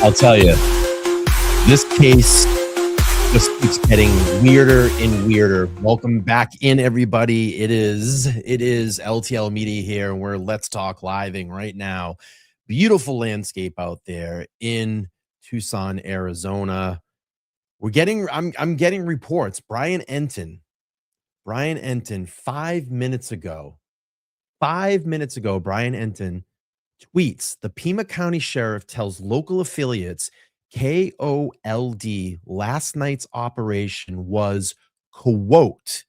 I'll tell you, this case just keeps getting weirder and weirder. Welcome back in, everybody. It is LTL Media here, and we're Let's Talk Living right now. Beautiful landscape out there in Tucson, Arizona. I'm getting reports. Brian Enton, 5 minutes ago, Brian Enton tweets, the Pima County Sheriff tells local affiliates KOLD last night's operation was, quote,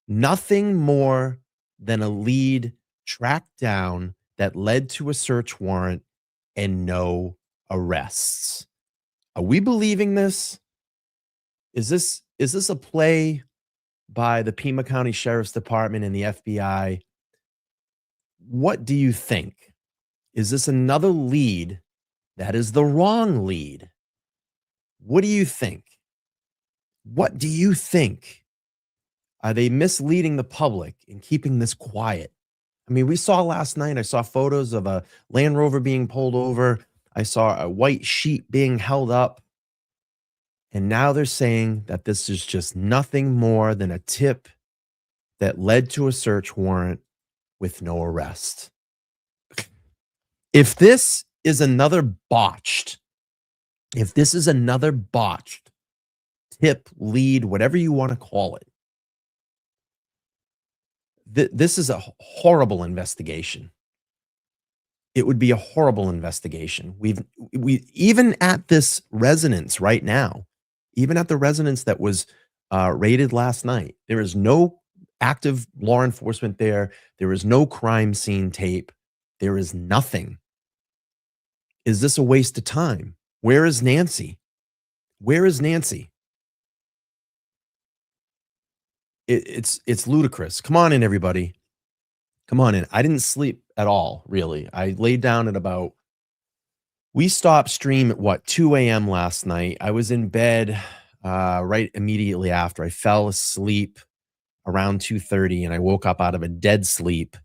nothing more than a lead tracked down that led to a search warrant and no arrests. Are we believing this? Is this a play by the Pima County Sheriff's Department and the FBI? What do you think? Is this another lead that is the wrong lead? What do you think? What do you think? Are they misleading the public and keeping this quiet? I mean, we saw last night, I saw photos of a Land Rover being pulled over. I saw a white sheet being held up. And now they're saying that this is just nothing more than a tip that led to a search warrant with no arrest. If this is another botched tip, lead, whatever you want to call it, this is a horrible investigation. It would be a horrible investigation. We even at this residence right now, even at the residence that was raided last night, there is no active law enforcement there. There is no crime scene tape. There is nothing. Is this a waste of time? Where is Nancy? Where is Nancy? It's ludicrous. Come on in, everybody. Come on in. I didn't sleep at all, really. I laid down at we stopped stream at 2 a.m. last night. I was in bed right immediately after. I fell asleep around 2:30, and I woke up out of a dead sleep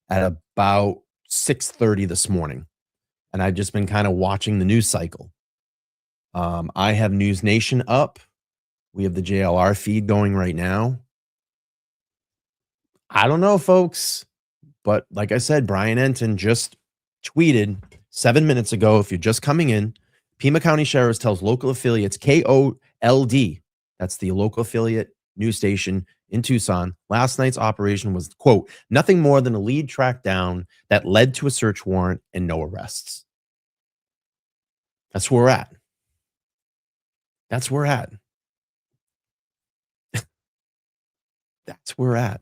at about 6:30 this morning. And I've just been kind of watching the news cycle. I have News Nation up. We have the JLR feed going right now. I don't know, folks, but like I said, Brian Enton just tweeted 7 minutes ago, if you're just coming in, Pima County Sheriff tells local affiliates KOLD, that's the local affiliate news station in Tucson, last night's operation was, quote, nothing more than a lead tracked down that led to a search warrant and no arrests. That's where we're at. That's where we're at. That's where we're at.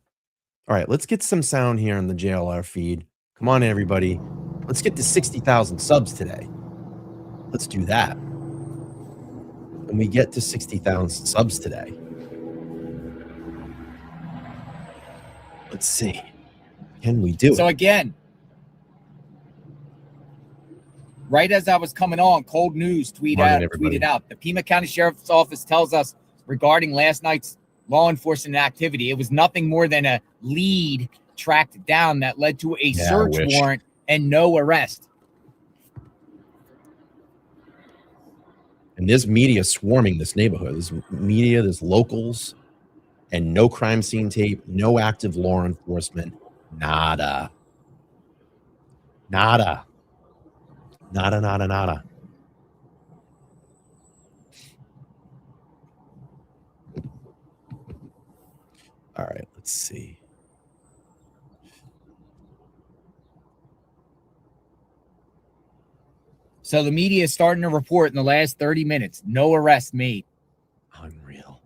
All right, let's get some sound here on the JLR feed. Come on, everybody. Let's get to 60,000 subs today. Let's do that. And we get to 60,000 subs today. Let's see. Can we do it? So again, right as I was coming on, Cold News tweeted out. The Pima County Sheriff's Office tells us regarding last night's law enforcement activity, it was nothing more than a lead tracked down that led to a search warrant and no arrest. And there's media swarming this neighborhood. There's media, there's locals, and no crime scene tape, no active law enforcement. Nada. Nada. Nada, nada, nada. All right, let's see. So the media is starting to report in the last 30 minutes, no arrest made. Unreal.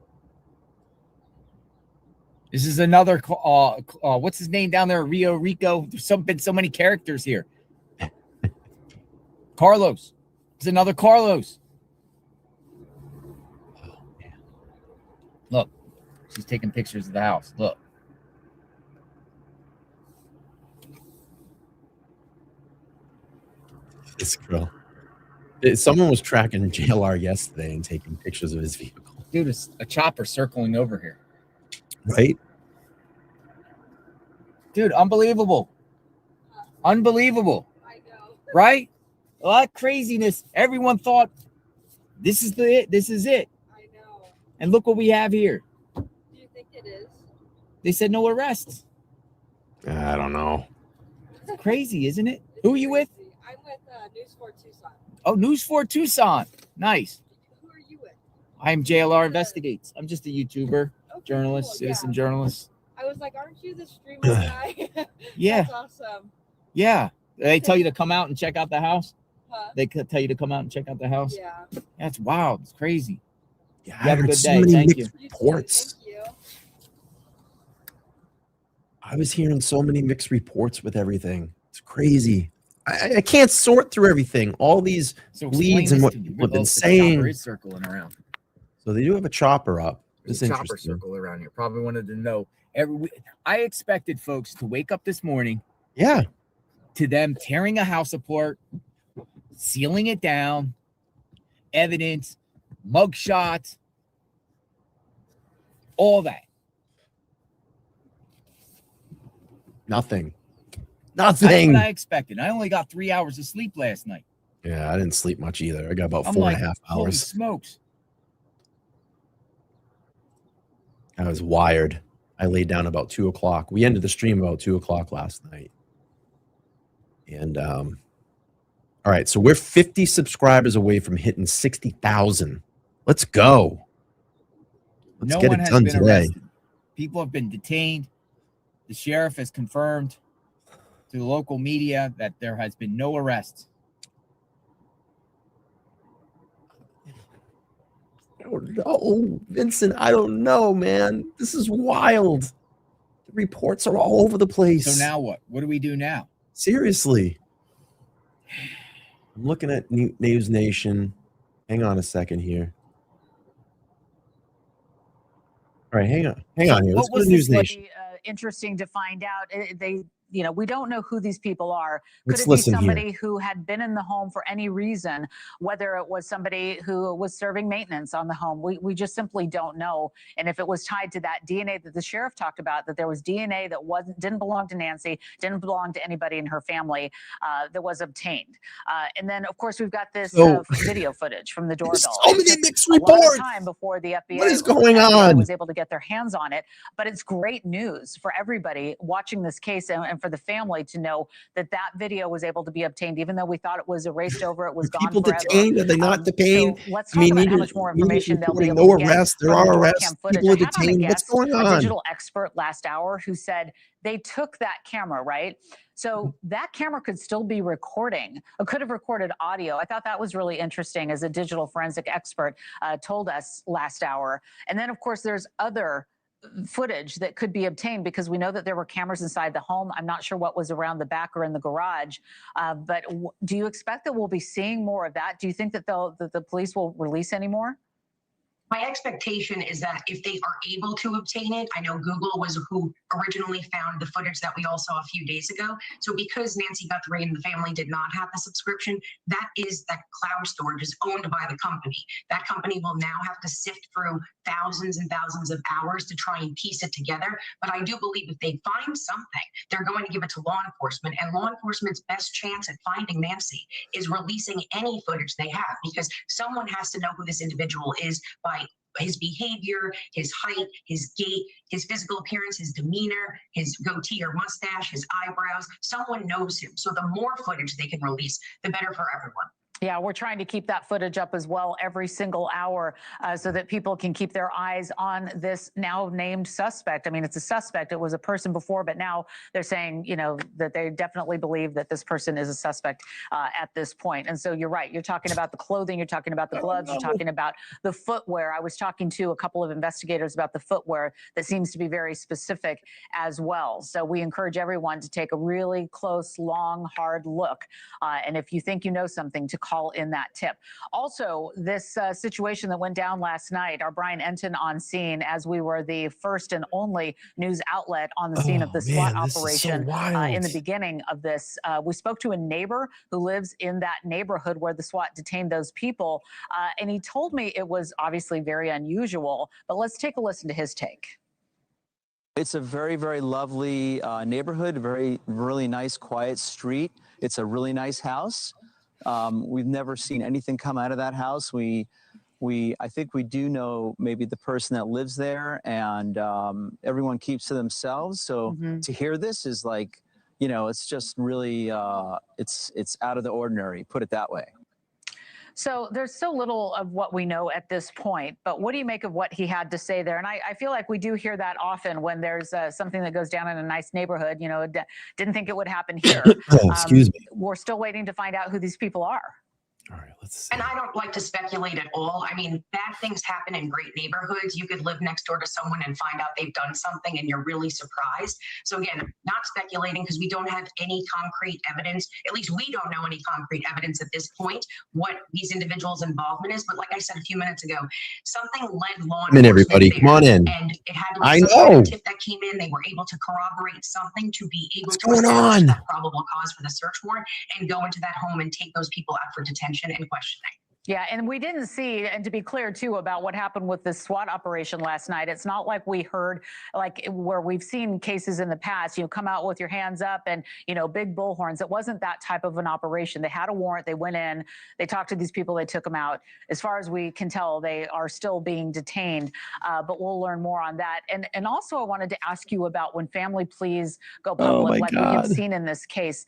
This is another, what's his name down there? Rio Rico. There's been so many characters here. Carlos. It's another Carlos. Oh, man. Look, she's taking pictures of the house. Look. This girl. Someone was tracking JLR yesterday and taking pictures of his vehicle. Dude, it's a chopper circling over here. Right? Dude, unbelievable. Unbelievable. I know. Right? A lot of craziness. Everyone thought this is it. This is it. I know. And look what we have here. Do you think it is? They said no arrests. I don't know. It's crazy, isn't it? Who are you with? I'm with News 4 Tucson. Oh, News 4 Tucson. Nice. Who are you with? I'm JLR Investigates. I'm just a YouTuber, Okay, journalist, cool, citizen journalist. I was like, aren't you the streamer guy? Yeah. That's awesome. Yeah. They tell you to come out and check out the house. Huh? They could tell you to come out and check out the house. Yeah. That's wild. It's crazy. Yeah, You have a good so day. many Thank mixed you. reports. Thank you. I was hearing so many mixed reports with everything. It's crazy. I can't sort through everything. All these So leads and what people have been saying. is circling around. So they do have a chopper up. It's There's a chopper interesting. circle around here. Probably wanted to know. I expected folks to wake up this morning Yeah. to them tearing a house apart, sealing it down, evidence, mugshots, all that. Nothing. That's Nothing. what I expected. I only got 3 hours of sleep last night. Yeah, I didn't sleep much either. I got about I'm 4.5 holy hours. smokes. I was wired. I laid down about 2 o'clock. We ended the stream about 2 o'clock last night. And all right, so we're 50 subscribers away from hitting 60,000. Let's go. Let's get it done today. Arrested. People have been detained. The sheriff has confirmed to the local media that there has been no arrests. I don't know, Vincent. I don't know, man. This is wild. The reports are all over the place. So now what? What do we do now? Seriously. I'm looking at News Nation. Hang on a second here. All right, hang on here. Let's go to News Nation. Interesting to find out. We don't know who these people are. Could Let's it be listen somebody here. who had been in the home for any reason, whether it was somebody who was serving maintenance on the home? We just simply don't know. And if it was tied to that DNA that the sheriff talked about, that there was DNA that didn't belong to Nancy, didn't belong to anybody in her family, that was obtained. And then, of course, we've got this video footage from the doorbell. So many mixed reports. Time before the FBI, what is going on? Was able to get their hands on it. But it's great news for everybody watching this case and for the family to know that video was able to be obtained, even though we thought it was erased over, it was gone people forever. Detained? Are they not detained? So let's talk about how much more information they'll be able to get. No arrests. There are arrests. People are detained. What's going on? A digital expert last hour who said they took that camera, right? So that camera could still be recording, or could have recorded audio. I thought that was really interesting, as a digital forensic expert told us last hour. And then, of course, there's other footage that could be obtained, because we know that there were cameras inside the home. I'm not sure what was around the back or in the garage, but do you expect that we'll be seeing more of that? Do you think that the police will release any more? My expectation is that if they are able to obtain it, I know Google was who originally found the footage that we all saw a few days ago. So because Nancy Guthrie and the family did not have the subscription, that cloud storage is owned by the company. That company will now have to sift through thousands and thousands of hours to try and piece it together. But I do believe if they find something, they're going to give it to law enforcement. And law enforcement's best chance at finding Nancy is releasing any footage they have, because someone has to know who this individual is by his behavior, his height, his gait, his physical appearance, his demeanor, his goatee or mustache, his eyebrows. Someone knows him. So the more footage they can release, the better for everyone. Yeah, we're trying to keep that footage up as well every single hour, so that people can keep their eyes on this now named suspect. I mean, it's a suspect. It was a person before, but now they're saying, that they definitely believe that this person is a suspect at this point. And so you're right. You're talking about the clothing. You're talking about the gloves. You're talking about the footwear. I was talking to a couple of investigators about the footwear that seems to be very specific as well. So we encourage everyone to take a really close, long, hard look. And if you think you know something, to call in that tip. Also, this situation that went down last night, our Brian Enton on scene, as we were the first and only news outlet on the scene of the SWAT operation in the beginning of this. We spoke to a neighbor who lives in that neighborhood where the SWAT detained those people, and he told me it was obviously very unusual, but let's take a listen to his take. It's a very, very lovely neighborhood, really nice, quiet street. It's a really nice house. We've never seen anything come out of that house. I think we do know maybe the person that lives there, and everyone keeps to themselves. So to hear this is like, you know, it's just really, it's out of the ordinary, put it that way. So there's so little of what we know at this point, but what do you make of what he had to say there? And I feel like we do hear that often when there's something that goes down in a nice neighborhood. You know, didn't think it would happen here. Excuse me. We're still waiting to find out who these people are. All right, let's see. And I don't like to speculate at all. I mean, bad things happen in great neighborhoods. You could live next door to someone and find out they've done something and you're really surprised. So again, not speculating because we don't have any concrete evidence. At least we don't know any concrete evidence at this point what these individuals' involvement is. But like I said a few minutes ago, something led law enforcement everybody, come on in. And it had to be I some kind know. of tip that came in. They were able to corroborate something to be able What's to going establish on? that probable cause for the search warrant and go into that home and take those people out for detention and questioning. Yeah, and we didn't see, and to be clear too, about what happened with this SWAT operation last night. It's not like we heard, like where we've seen cases in the past, you know, come out with your hands up and, you know, big bullhorns. It wasn't that type of an operation. They had a warrant, they went in, they talked to these people, they took them out. As far as we can tell, they are still being detained, but we'll learn more on that. And also I wanted to ask you about when family pleas go public, like we have seen in this case,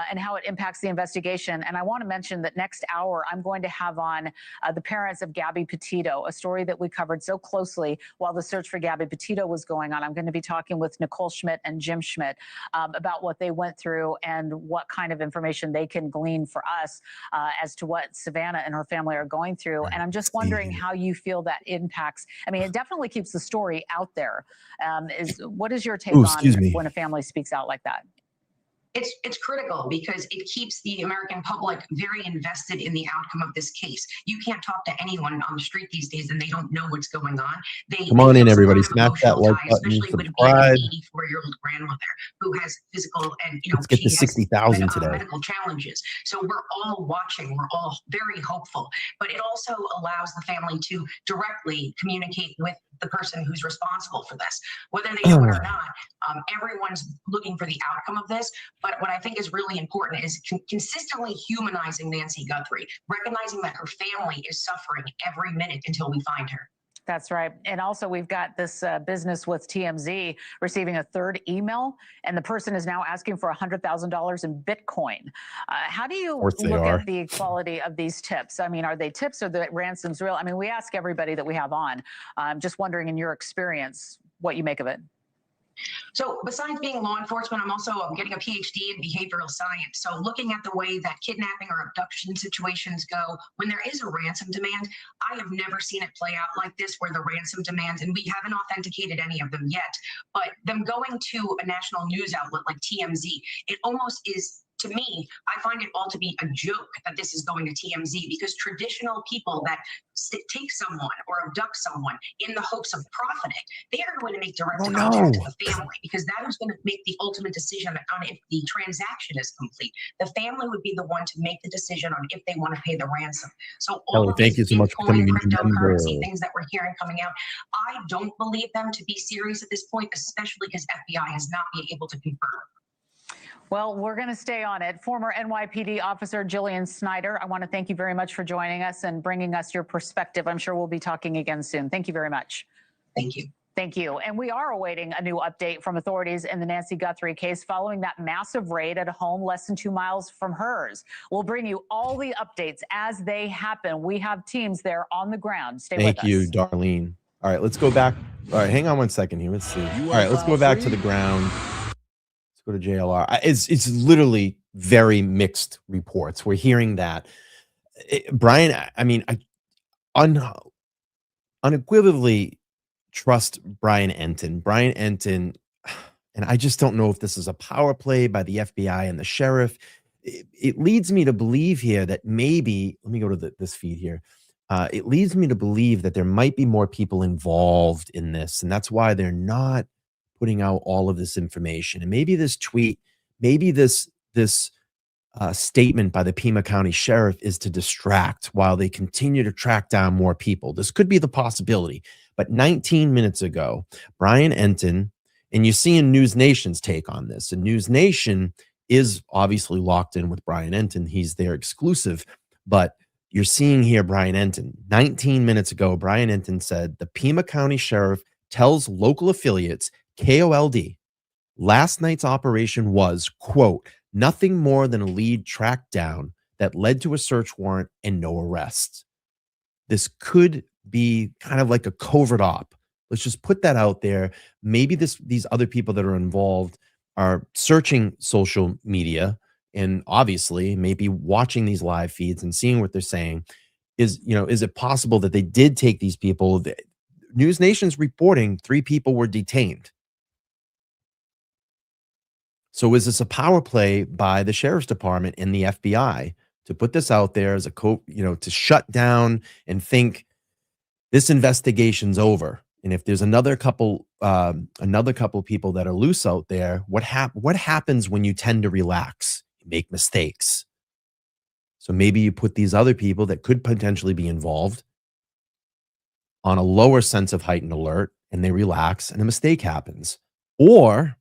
and how it impacts the investigation. And I want to mention that next hour, I'm going to have on the parents of Gabby Petito, a story that we covered so closely while the search for Gabby Petito was going on. I'm going to be talking with Nicole Schmidt and Jim Schmidt about what they went through and what kind of information they can glean for us as to what Savannah and her family are going through. And I'm just wondering how you feel that impacts. I mean, it definitely keeps the story out there. What is your take on when a family speaks out like that? It's critical because it keeps the American public very invested in the outcome of this case. You can't talk to anyone on the street these days and they don't know what's going on. Come on in, everybody. Smash that like button, especially with being an 84-year-old grandmother who has physical and, you know, let's get to 60,000 today. Medical challenges. So we're all watching. We're all very hopeful. But it also allows the family to directly communicate with the person who's responsible for this, whether they know it or not. Everyone's looking for the outcome of this. But what I think is really important is consistently humanizing Nancy Guthrie, recognizing that her family is suffering every minute until we find her. That's right. And also we've got this business with TMZ receiving a third email, and the person is now asking for $100,000 in Bitcoin. How do you look at the quality of these tips? I mean, are they tips or the ransoms real? I mean, we ask everybody that we have on. I'm just wondering, in your experience, what you make of it. So besides being law enforcement, I'm getting a PhD in behavioral science. So looking at the way that kidnapping or abduction situations go, when there is a ransom demand, I have never seen it play out like this, where the ransom demands, and we haven't authenticated any of them yet, but them going to a national news outlet like TMZ, it almost is, to me, I find it all to be a joke that this is going to TMZ, because traditional people that take someone or abduct someone in the hopes of profiting, they are going to make direct contact to the family, because that is going to make the ultimate decision on if the transaction is complete. The family would be the one to make the decision on if they want to pay the ransom. So all of thank you so much for coming in. Cryptocurrency things that we're hearing coming out, I don't believe them to be serious at this point, especially because FBI has not been able to confirm. Well, we're going to stay on it. Former NYPD officer Jillian Snyder, I want to thank you very much for joining us and bringing us your perspective. I'm sure we'll be talking again soon. Thank you very much. Thank you. Thank you. And we are awaiting a new update from authorities in the Nancy Guthrie case following that massive raid at a home less than 2 miles from hers. We'll bring you all the updates as they happen. We have teams there on the ground. Stay with us. Thank you, Darlene. All right, let's go back. All right, hang on one second here. Let's see. All right, let's go back to the ground. Go to JLR. It's literally very mixed reports. We're hearing that Brian, I mean, I unequivocally trust Brian Enton. Brian Enton, and I just don't know if this is a power play by the FBI and the sheriff. It leads me to believe here that maybe, let me go to this feed here. It leads me to believe that there might be more people involved in this, and that's why they're not putting out all of this information. And maybe this tweet, maybe this statement by the Pima County Sheriff is to distract while they continue to track down more people. This could be the possibility. But 19 minutes ago, Brian Enton, and you're seeing News Nation's take on this, and News Nation is obviously locked in with Brian Enton. He's their exclusive. But you're seeing here Brian Enton. 19 minutes ago, Brian Enton said the Pima County Sheriff tells local affiliates, KOLD, last night's operation was, quote, nothing more than a lead tracked down that led to a search warrant and no arrests. This could be kind of like a covert op. Let's just put that out there. Maybe these other people that are involved are searching social media and obviously maybe watching these live feeds and seeing what they're saying. Is it possible that they did take these people? News Nation's reporting 3 people were detained. So is this a power play by the sheriff's department and the FBI to put this out there as a to shut down and think this investigation's over? And if there's another couple people that are loose out there, what happens when you tend to relax? You make mistakes. So maybe you put these other people that could potentially be involved on a lower sense of heightened alert, and they relax, and a mistake happens. Or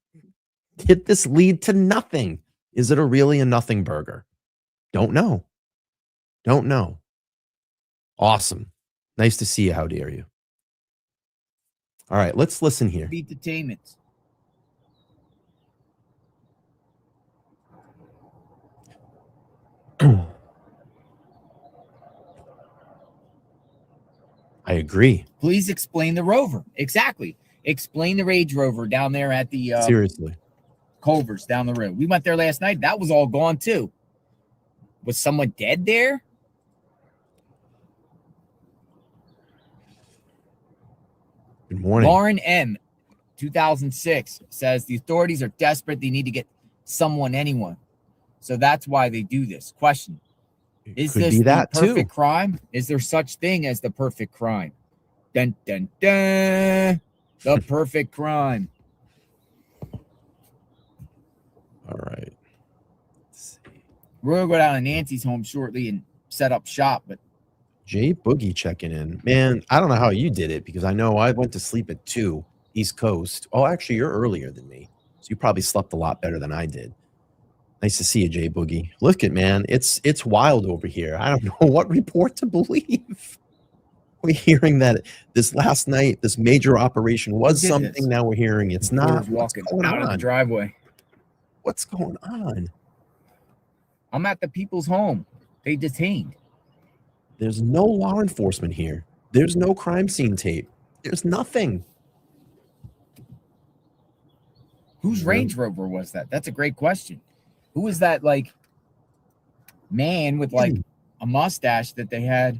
did this lead to nothing? Is it really a nothing burger? Don't know. Don't know. Awesome. Nice to see you. How dare you? All right, let's listen here. Beat detainment. I agree. Please explain the Rover. Exactly. Explain the Range Rover down there at the seriously Culver's down the road. We went there last night. That was all gone too. Was someone dead there? Good morning. Lauren M, 2006, says the authorities are desperate. They need to get anyone. So that's why they do this. Question. Is this the perfect crime? Is there such thing as the perfect crime? Dun, dun, dun. The perfect crime. All right. We're going to go down to Nancy's home shortly and set up shop. But Jay Boogie checking in. Man, I don't know how you did it because I know I went to sleep at 2 East Coast. Oh, actually, you're earlier than me. So you probably slept a lot better than I did. Nice to see you, Jay Boogie. Look at, man, it's wild over here. I don't know what report to believe. We're hearing that this last night, this major operation was something. This? Now we're hearing it's not. Walking out of the driveway. What's going on? I'm at the people's home. They detained. There's no law enforcement here. There's no crime scene tape. There's nothing. Whose Range Rover was that? That's a great question. Who was that, like, man with, like, a mustache that they had?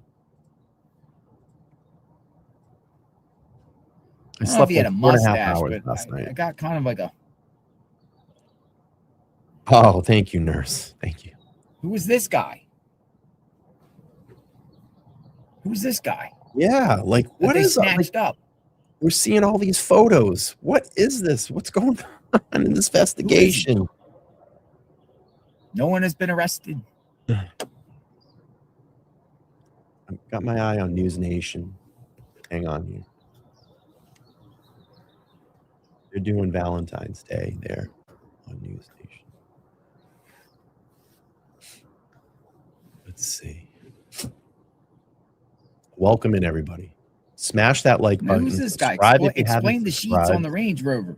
I don't know if he had a mustache, but I got kind of like a... Oh, thank you, nurse. Thank you. Who was this guy? Who's this guy? Yeah, like, what is snatched up? We're seeing all these photos. What is this? What's going on in this investigation? No one has been arrested. I've got my eye on News Nation. Hang on here. They're doing Valentine's Day there on News Nation. Let's see. Welcome in, everybody. Smash that like button. Who's this guy? Explain the sheets on the Range Rover.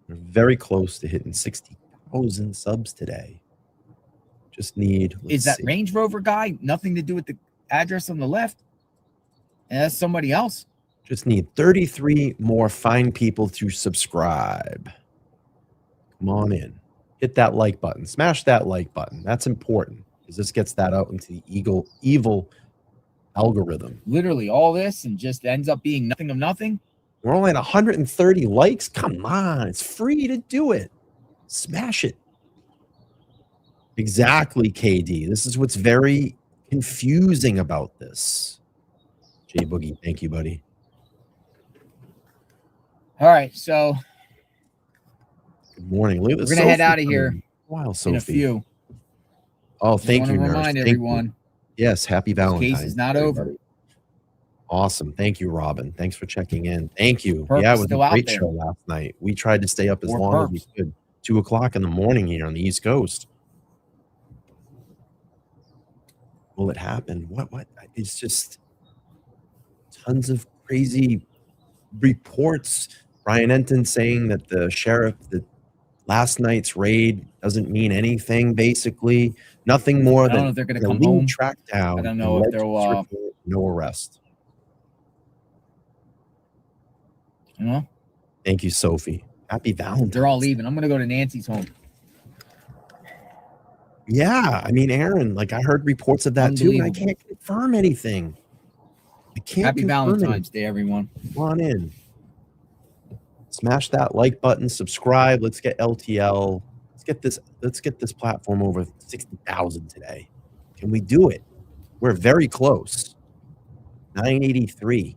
We're very close to hitting 60,000 subs today. Just need. Is that Range Rover guy nothing to do with the address on the left? And that's somebody else. Just need 33 more fine people to subscribe. Come on in. Hit that like button. Smash that like button. That's important because this gets that out into the evil algorithm. Literally all this and just ends up being nothing of nothing. We're only at 130 likes. Come on. It's free to do it. Smash it. Exactly, KD. This is what's very confusing about this. Jay Boogie, thank you, buddy. All right, so good morning. We're going to head out of here in a few. Oh, thank you, nurse. Remind everyone. Yes, happy Valentine's. Case is not over. Awesome. Thank you, Robin. Thanks for checking in. Thank you. Perk's yeah, it was still a great out there. show last night. We tried to stay up as long as we could. 2 o'clock in the morning here on the East Coast. Will it happen? What? It's just tons of crazy reports. Brian Enton saying that the sheriff, that last night's raid doesn't mean anything, basically. Nothing more I don't than know if they're going to a come lead home. track down. I don't know if they'll no arrest. You know? Thank you, Sophie. Happy Valentine's. They're all leaving. I'm going to go to Nancy's home. Yeah, I mean, Aaron, like I heard reports of that too, and I can't confirm anything. I can't. Happy Valentine's Day, everyone. Come on in. Smash that like button, subscribe. Let's get LTL. Let's get this platform over 60,000 today. Can we do it? We're very close. 983.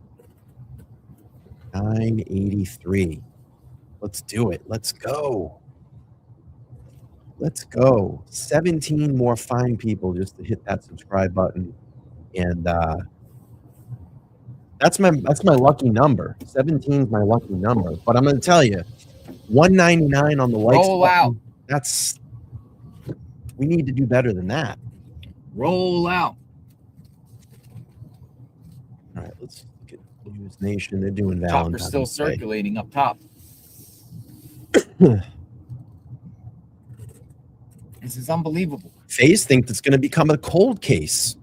983. Let's do it. Let's go. Let's go. 17 more fine people just to hit that subscribe button. And that's my lucky number. 17 is my lucky number. But I'm going to tell you, 199 on the likes Roll button, out. We need to do better than that. Roll out. All right, let's look at News Nation. They're doing Chopper's Valentine's still Day. circulating up top. This is unbelievable. FaZe think it's going to become a cold case.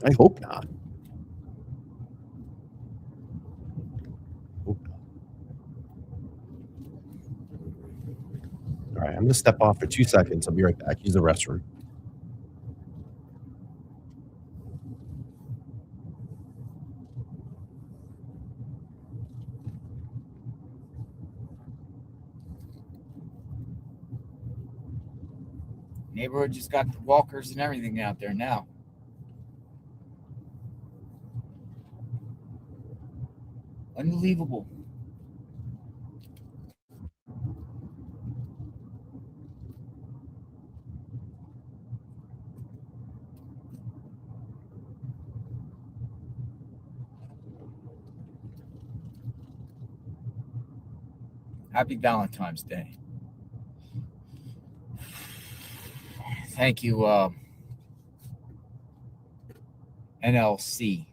I hope not. All right, I'm going to step off for 2 seconds. I'll be right back. Use the restroom. Neighborhood just got the walkers and everything out there now. Unbelievable. Happy Valentine's Day. Thank you, NLC.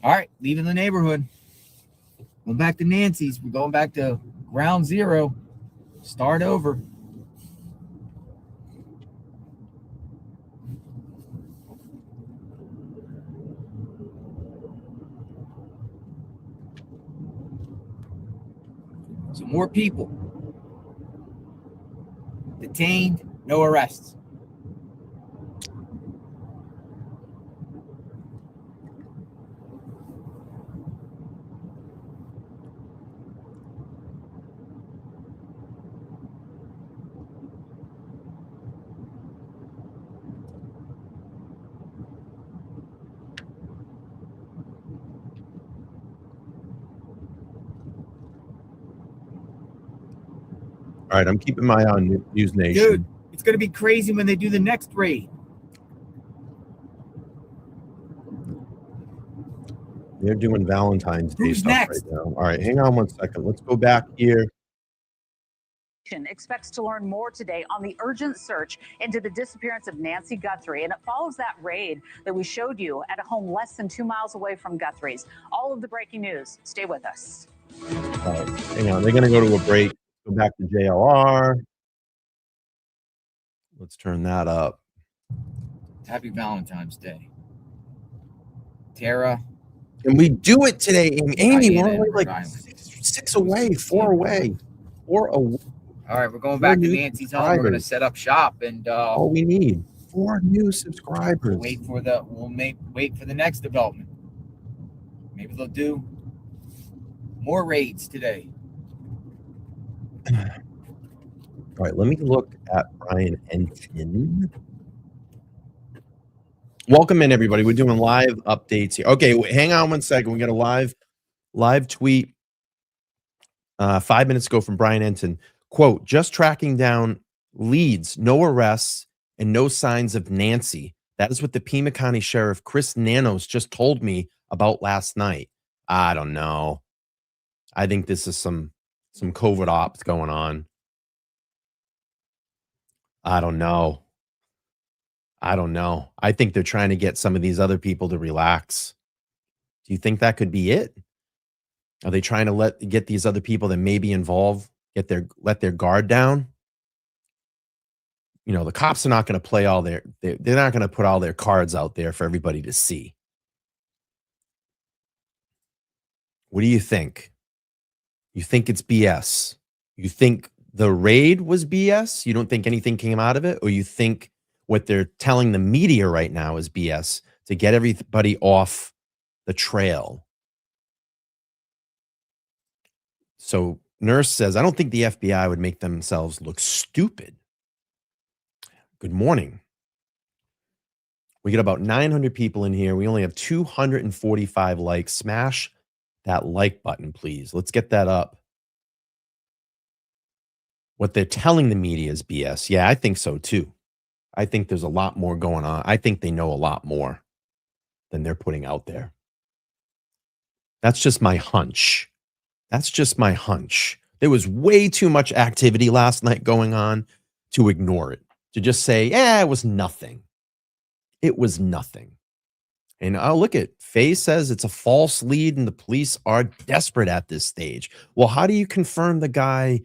All right, leaving the neighborhood. Going back to Nancy's. We're going back to ground zero. Start over. So more people. Detained, no arrests. All right, I'm keeping my eye on News Nation. Dude, it's going to be crazy when they do the next raid. They're doing Valentine's Day Who's stuff next? right now. All right, hang on 1 second. Let's go back here. Expects to learn more today on the urgent search into the disappearance of Nancy Guthrie. And it follows that raid that we showed you at a home less than 2 miles away from Guthrie's. All of the breaking news. Stay with us. All right, hang on. They're going to go to a break. Go back to JLR. Let's turn that up. Happy Valentine's Day. Tara. And we do it today, Amy. We're only like Diana. six away, 4 away. 4 away. All right, we're going back to new Nancy's home. We're going to subscribers. set up shop and All we need 4 new subscribers. wait for the next development. Maybe they'll do more raids today. All right, let me look at Brian Enton. Welcome in, everybody. We're doing live updates here. Okay, hang on 1 second. We got a live tweet 5 minutes ago from Brian Enton. Quote, just tracking down leads, no arrests, and no signs of Nancy. That is what the Pima County Sheriff Chris Nanos just told me about last night. I don't know. I think this is some covert ops going on. I don't know. I think they're trying to get some of these other people to relax. Do you think that could be it? Are they trying to get these other people that may be involved let their guard down? The cops are not going to play they're not going to put all their cards out there for everybody to see. What do you think? You think it's BS? You think the raid was BS? You don't think anything came out of it? Or you think what they're telling the media right now is BS to get everybody off the trail? So Nurse says, I don't think the FBI would make themselves look stupid. Good morning. We get about 900 people in here. We only have 245 likes. Smash that like button, please. Let's get that up. What they're telling the media is BS. Yeah, I think so too. I think there's a lot more going on. I think they know a lot more than they're putting out there. That's just my hunch. There was way too much activity last night going on to ignore it. To just say, it was nothing. It was nothing. And look at Faye says it's a false lead and the police are desperate at this stage. Well, how do you confirm the guy,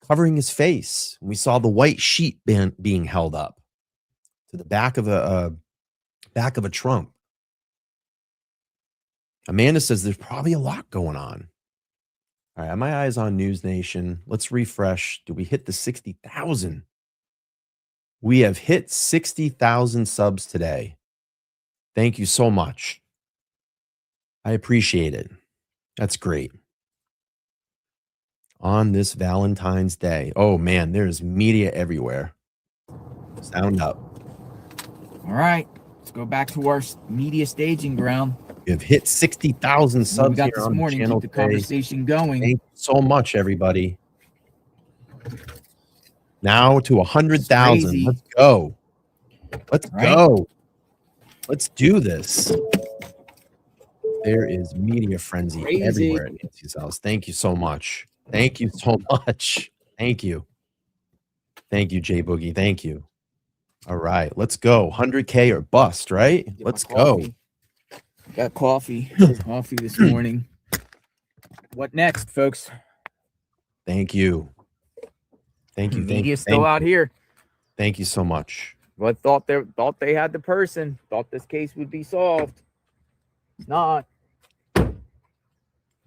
covering his face? We saw the white sheet being held up to the back of a trunk. Amanda says there's probably a lot going on. All right, my eyes on News Nation. Let's refresh. Do we hit the 60,000? We have hit 60,000 subs today. Thank you so much. I appreciate it. That's great. On this Valentine's Day. Oh, man, there's media everywhere. Sound up. All right, let's go back to our media staging ground. We have hit 60,000 subs we got here this on morning. the channel Keep the today. conversation going. Thank you so much, everybody. Now to 100,000. Let's go. Let's go. Let's do this. There is media frenzy everywhere at Nancy's house. Thank you so much. Thank you so much. Thank you. Thank you, Jay Boogie. Thank you. All right, let's go. 100K or bust, right? Let's go. Got coffee this morning. What next, folks? Thank you. Thank you. Media's still out here. Thank you so much. But thought they had the person. Thought this case would be solved. It's not.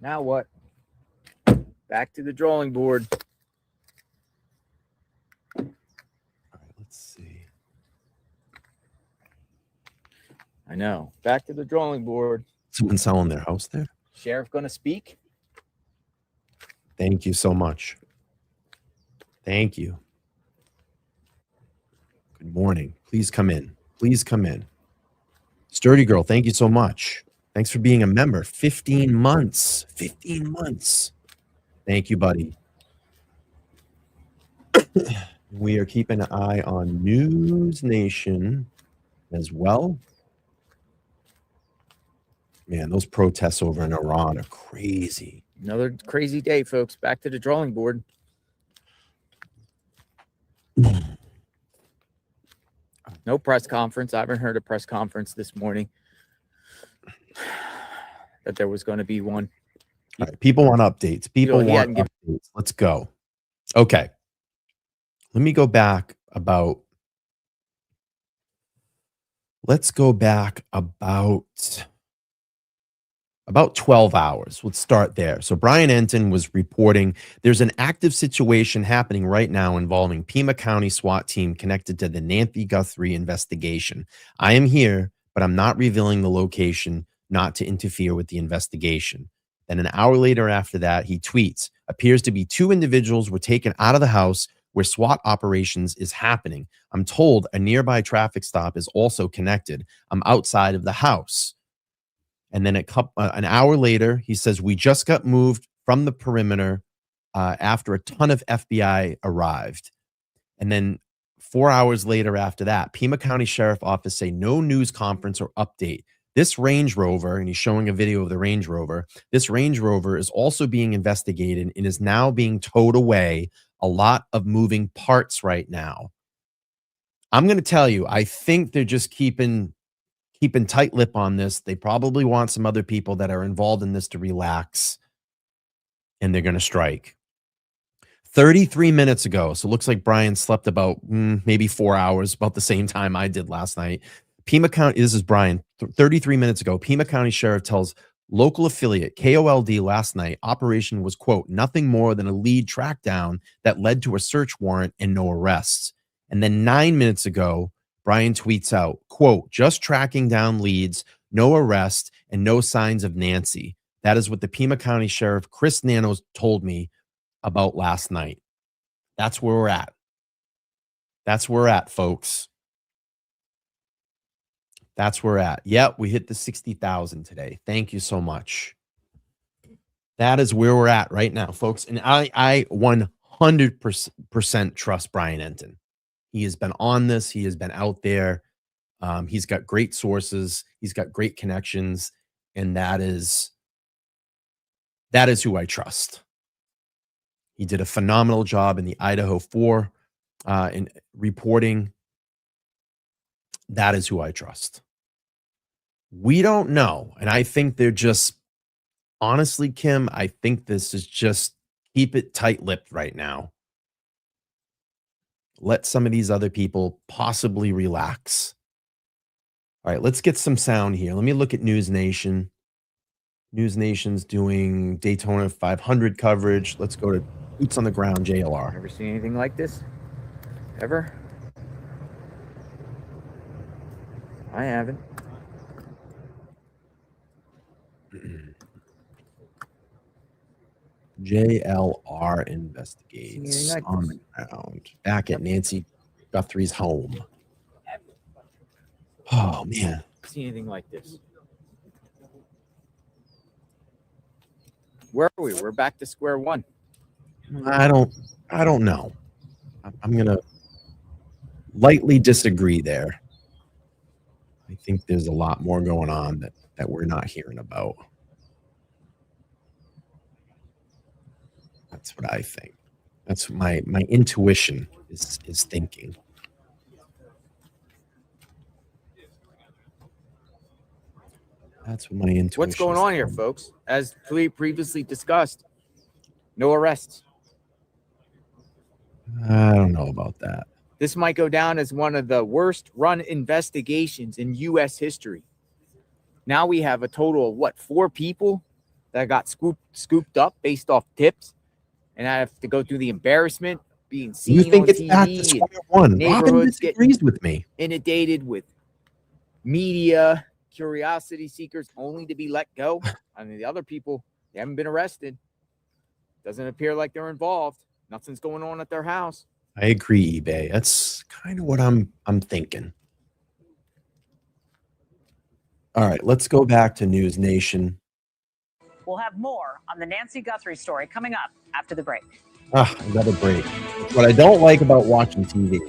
Now what? Back to the drawing board. All right, let's see. I know. Back to the drawing board. Someone selling their house there? Sheriff gonna speak? Thank you so much. Thank you. Good morning. Please come in. Please come in. Sturdy Girl, thank you so much. Thanks for being a member. 15 months. 15 months. Thank you, buddy. We are keeping an eye on News Nation as well. Man, those protests over in Iran are crazy. Another crazy day, folks. Back to the drawing board. No press conference. I haven't heard a press conference this morning that there was going to be one. All right, people want updates. People want updates. Let's go. Okay. Let me go back about. Let's go back about 12 hours. Let's start there. So Brian Enton was reporting there's an active situation happening right now involving Pima County SWAT team connected to the Nancy Guthrie investigation. I am here, but I'm not revealing the location, not to interfere with the investigation. Then an hour later after that, he tweets, appears to be 2 individuals were taken out of the house where SWAT operations is happening. I'm told a nearby traffic stop is also connected. I'm outside of the house. And then an hour later, he says, we just got moved from the perimeter after a ton of FBI arrived. And then 4 hours later after that, Pima County Sheriff Office say no news conference or update. This Range Rover, and he's showing a video of the Range Rover, this Range Rover is also being investigated and is now being towed away. A lot of moving parts right now. I'm going to tell you, I think they're just keeping tight lip on this. They probably want some other people that are involved in this to relax, and they're going to strike. 33 minutes ago, so it looks like Brian slept about maybe 4 hours, about the same time I did last night. Pima County, this is Brian, 33 minutes ago, Pima County Sheriff tells local affiliate KOLD last night operation was, quote, nothing more than a lead track down that led to a search warrant and no arrests. And then 9 minutes ago, Brian tweets out, quote, just tracking down leads, no arrest, and no signs of Nancy. That is what the Pima County Sheriff Chris Nanos told me about last night. That's where we're at. That's where we're at, folks. That's where we're at. Yep, we hit the 60,000 today. Thank you so much. That is where we're at right now, folks. And I 100% trust Brian Enton. He has been on this. He has been out there. He's got great sources. He's got great connections. And that is who I trust. He did a phenomenal job in the Idaho 4 in reporting. That is who I trust. We don't know. And I think they're just, honestly, Kim, I think this is just keep it tight-lipped right now. Let some of these other people possibly relax. All right, let's get some sound here. Let me look at News Nation. News Nation's doing Daytona 500 coverage. Let's go to Boots on the Ground, JLR. Ever seen anything like this? Ever? I haven't. JLR investigates on the ground. Back at Nancy Guthrie's home. Oh, man. See anything like this? Where are we? We're back to square one. I don't know. I'm going to lightly disagree there. I think there's a lot more going on that we're not hearing about. That's what I think. That's my intuition is thinking. That's what my intuition. What's going on here, folks? As previously discussed, no arrests. I don't know about that. This might go down as one of the worst run investigations in U.S. history. Now we have a total of, what, 4 people that got scooped up based off tips, and I have to go through the embarrassment being seen you think on it's TV, back to square one? Robin disagrees with me. Inundated with media, curiosity seekers, only to be let go. I mean, the other people, they haven't been arrested. Doesn't appear like they're involved. Nothing's going on at their house. I agree, eBay. That's kind of what I'm thinking. All right, let's go back to News Nation. We'll have more on the Nancy Guthrie story coming up after the break. Another break. That's what I don't like about watching TV.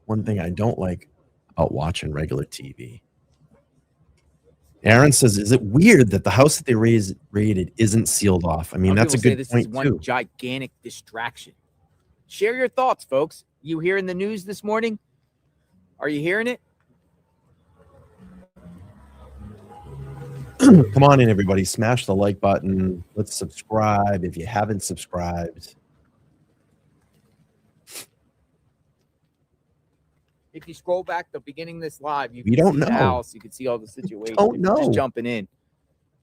One thing I don't like about watching regular TV. Aaron says, is it weird that the house that they raided isn't sealed off? I mean, that's a good this point, is one gigantic distraction. Share your thoughts, folks. You hearing the news this morning? Are you hearing it? Come on in, everybody. Smash the like button. Let's subscribe if you haven't subscribed. If you scroll back to the beginning of this live, you We can don't see the know. house. You can see all the situations. Don't know. Just jumping in.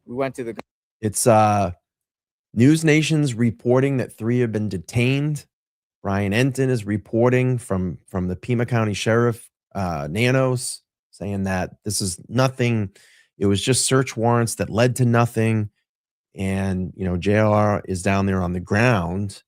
We went to the... It's News Nation's reporting that 3 have been detained. Brian Enton is reporting from the Pima County Sheriff, Nanos, saying that this is nothing. It was just search warrants that led to nothing. And, you know, JR is down there on the ground,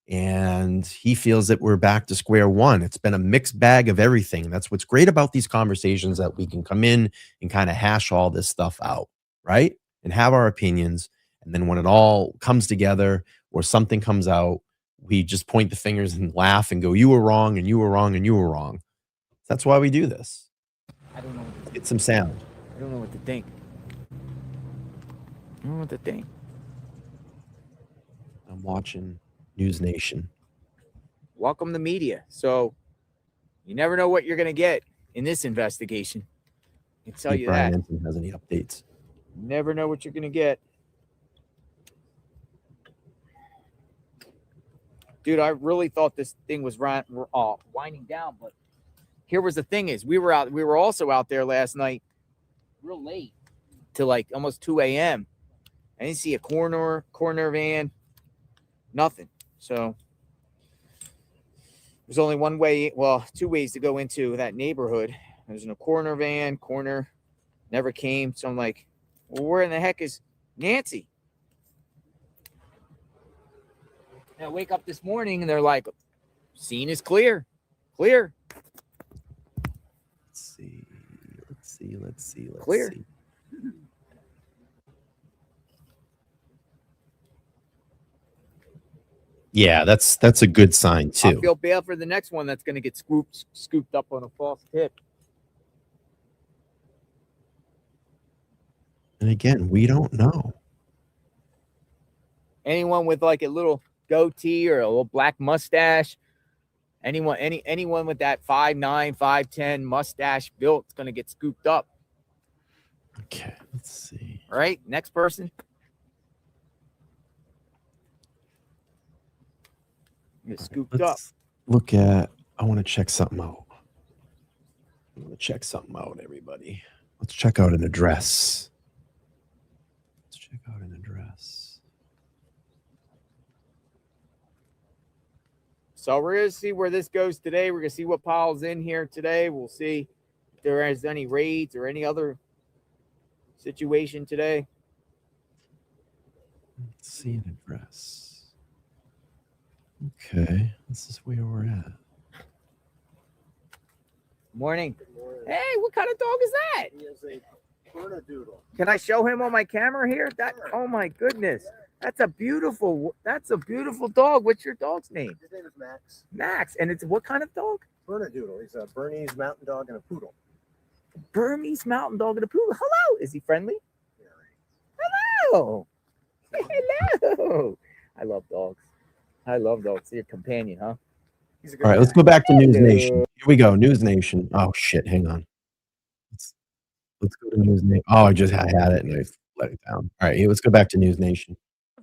and he feels that we're back to square one. It's been a mixed bag of everything. That's what's great about these conversations, that we can come in and kind of hash all this stuff out, right? And have our opinions. And then when it all comes together or something comes out, we just point the fingers and laugh and go, you were wrong and you were wrong and you were wrong. That's why we do this. I don't know. Get some sound. I don't know what to think. I don't know what to think. I'm watching News Nation. Welcome to media. So you never know what you're going to get in this investigation. I can tell you Brian that. Ensign has any updates. You never know what you're going to get. Dude, I really thought this thing was winding down, but here was the thing is we were also out there last night real late to like almost 2 a.m. I didn't see a coroner van, nothing. So there's only one way, well, two ways to go into that neighborhood. There's no coroner van, never came. So I'm like, well, where in the heck is Nancy? And I wake up this morning and they're like, scene is clear. Clear. Let's see. Clear. Yeah, that's a good sign too. I feel bad for the next one that's going to get scooped up on a false tip. And again, we don't know. Anyone with like a little goatee or a little black mustache, anyone with that 5'9", 5'10" mustache built is going to get scooped up. Okay, let's see. All right, next person. Get scooped up. Look at, I want to check something out. Everybody. Let's check out an address. So we're going to see where this goes today. We're going to see what piles in here today. We'll see if there is any raids or any other situation today. Let's see an address. Okay, this is where we're at. Morning. Hey, what kind of dog is that? He is a Bernedoodle. Can I show him on my camera here? Oh my goodness. That's a beautiful dog. What's your dog's name? His name is Max. Max. And it's what kind of dog? Bernedoodle. He's a Bernese mountain dog and a poodle. Burmese mountain dog and a poodle. Hello. Is he friendly? Hello. Hello. I love dogs. It's your companion, huh? He's a good All right, guy. let's go back to News Nation. Here we go, News Nation. Oh shit, hang on. Let's go to News Nation. Oh, I had it and I let it down. All right, let's go back to News Nation.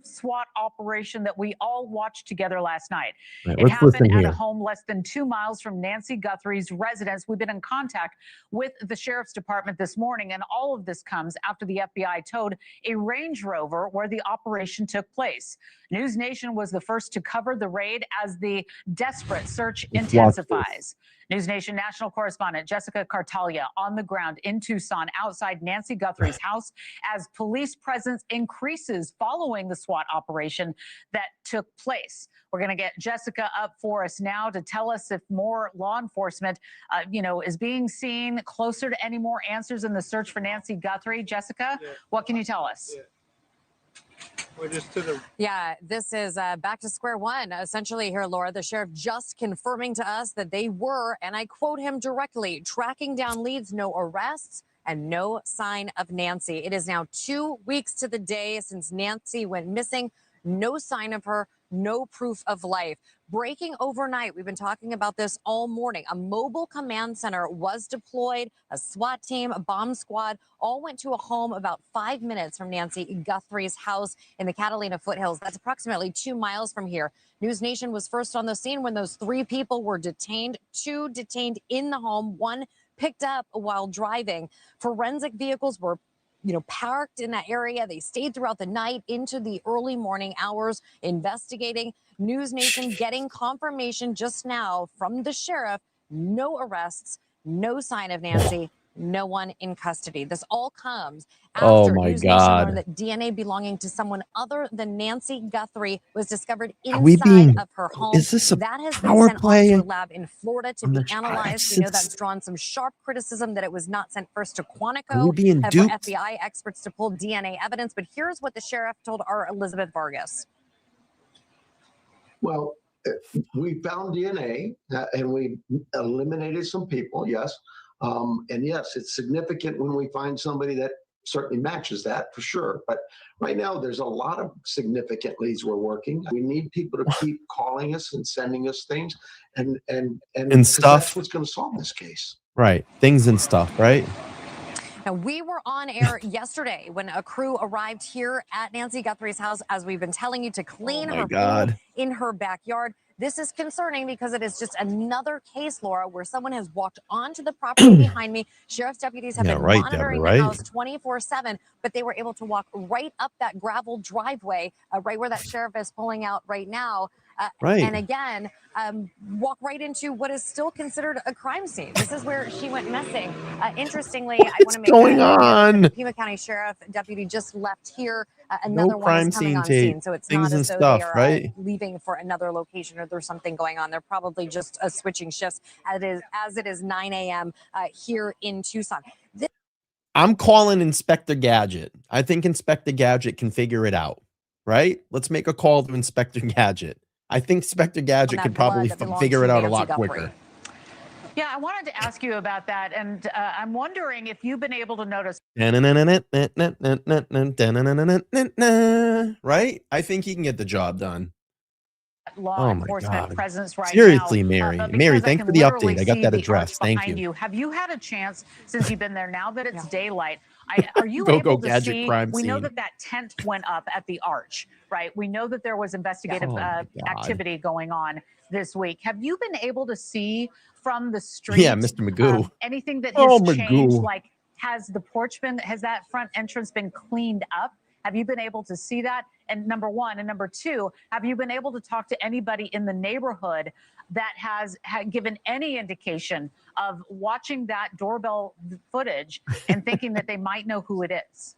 SWAT operation that we all watched together last night. Right, It happened at a home less than 2 miles from Nancy Guthrie's residence. We've been in contact with the sheriff's department this morning, and all of this comes after the FBI towed a Range Rover where the operation took place. News Nation was the first to cover the raid as the desperate search intensifies. News Nation national correspondent Jessica Cartalia on the ground in Tucson outside Nancy Guthrie's house as police presence increases following the SWAT operation that took place. We're going to get Jessica up for us now to tell us if more law enforcement, is being seen closer to any more answers in the search for Nancy Guthrie. Jessica, what can you tell us? We're just to the... Yeah, this is back to square one. Essentially here, Laura, the sheriff just confirming to us that they were, and I quote him directly, tracking down leads, no arrests, and no sign of Nancy. It is now 2 weeks to the day since Nancy went missing. No sign of her, no proof of life. Breaking overnight, we've been talking about this all morning. A mobile command center was deployed, a SWAT team, a bomb squad, all went to a home about 5 minutes from Nancy Guthrie's house in the Catalina foothills. That's approximately 2 miles from here. News Nation was first on the scene when those 3 people were detained, 2 detained in the home, 1 picked up while driving. Forensic vehicles were parked in that area. They stayed throughout the night into the early morning hours investigating. News Nation getting confirmation just now from the sheriff. No arrests, no sign of Nancy, no one in custody. This all comes after News Nation learned that DNA belonging to someone other than Nancy Guthrie was discovered inside of her home. Is this a that has power been sent play off to a lab in Florida to be analyzed. We know that's drawn some sharp criticism that it was not sent first to Quantico for FBI experts to pull DNA evidence. But here's what the sheriff told our Elizabeth Vargas. Well, we found DNA and we eliminated some people, yes. And yes, it's significant when we find somebody that certainly matches that for sure. But right now, there's a lot of significant leads we're working. We need people to keep calling us and sending us things, and stuff. that's what's going to solve this case. Right, things and stuff. Right. Now, we were on air yesterday when a crew arrived here at Nancy Guthrie's house, as we've been telling you, to clean her pool in her backyard. This is concerning because it is just another case, Laura, where someone has walked onto the property behind me. Sheriff's deputies have been monitoring the house 24/7, but they were able to walk right up that gravel driveway, right where that sheriff is pulling out right now. And again, walk right into what is still considered a crime scene. This is where she went missing. Interestingly, I want to make going on? the Pima County Sheriff deputy just left here. Another one is coming on scene, so it's not as though they are leaving for another location or there's something going on. They're probably just switching shifts as it is 9 a.m. Here in Tucson. I'm calling Inspector Gadget. I think Inspector Gadget can figure it out. Right? Let's make a call to Inspector Gadget. I think Inspector Gadget could probably figure it out a lot quicker. Yeah, I wanted to ask you about that, and I'm wondering if you've been able to notice. Right? I think he can get the job done. Law enforcement presence right Seriously, now. Mary. Mary, thanks for the update. I got that address. Thank you. Have you had a chance since you've been there now that it's daylight? Are you able to see? We know that tent went up at the Arch, right? We know that there was investigative activity going on this week. Have you been able to see from the street? Yeah, Mr. Magoo. Anything that has changed? Like, has that front entrance been cleaned up? Have you been able to see that? And number one, and number two, have you been able to talk to anybody in the neighborhood that has given any indication of watching that doorbell footage and thinking that they might know who it is?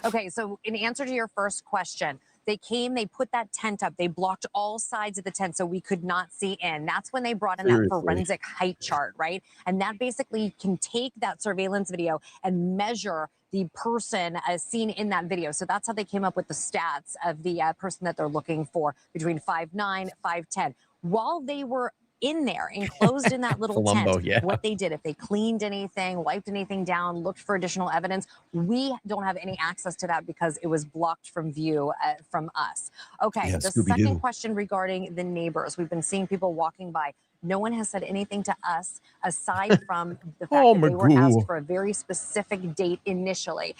Okay, so in answer to your first question, they came, they put that tent up, they blocked all sides of the tent so we could not see in. That's when they brought in that forensic height chart, right? And that basically can take that surveillance video and measure the person as seen in that video. So that's how they came up with the stats of the person that they're looking for, between 5'9", 5'10". While they were in there, enclosed in that little tent, what they did, if they cleaned anything, wiped anything down, looked for additional evidence, we don't have any access to that because it was blocked from view from us. Okay, the second question regarding the neighbors. We've been seeing people walking by. No one has said anything to us aside from the fact that they were asked for a very specific date initially.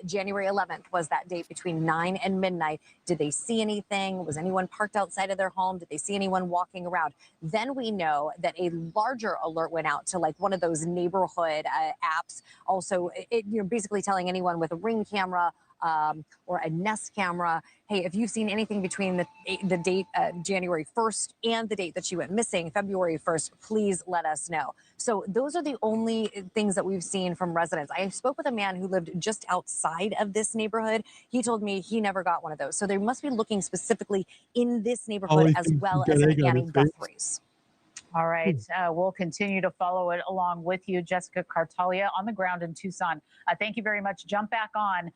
January 11th was that date between 9 and midnight. Did they see anything? Was anyone parked outside of their home? Did they see anyone walking around? Then we know that a larger alert went out to like one of those neighborhood apps. Also, you're basically telling anyone with a Ring camera or a Nest camera, hey, if you've seen anything between the date January 1st and the date that she went missing, February 1st, please let us know. So those are the only things that we've seen from residents. I spoke with a man who lived just outside of this neighborhood. He told me he never got one of those. So they must be looking specifically in this neighborhood as well as in Nancy Guthrie's. All right. We'll continue to follow it along with you, Jessica Cartalia, on the ground in Tucson. Thank you very much. Jump back on.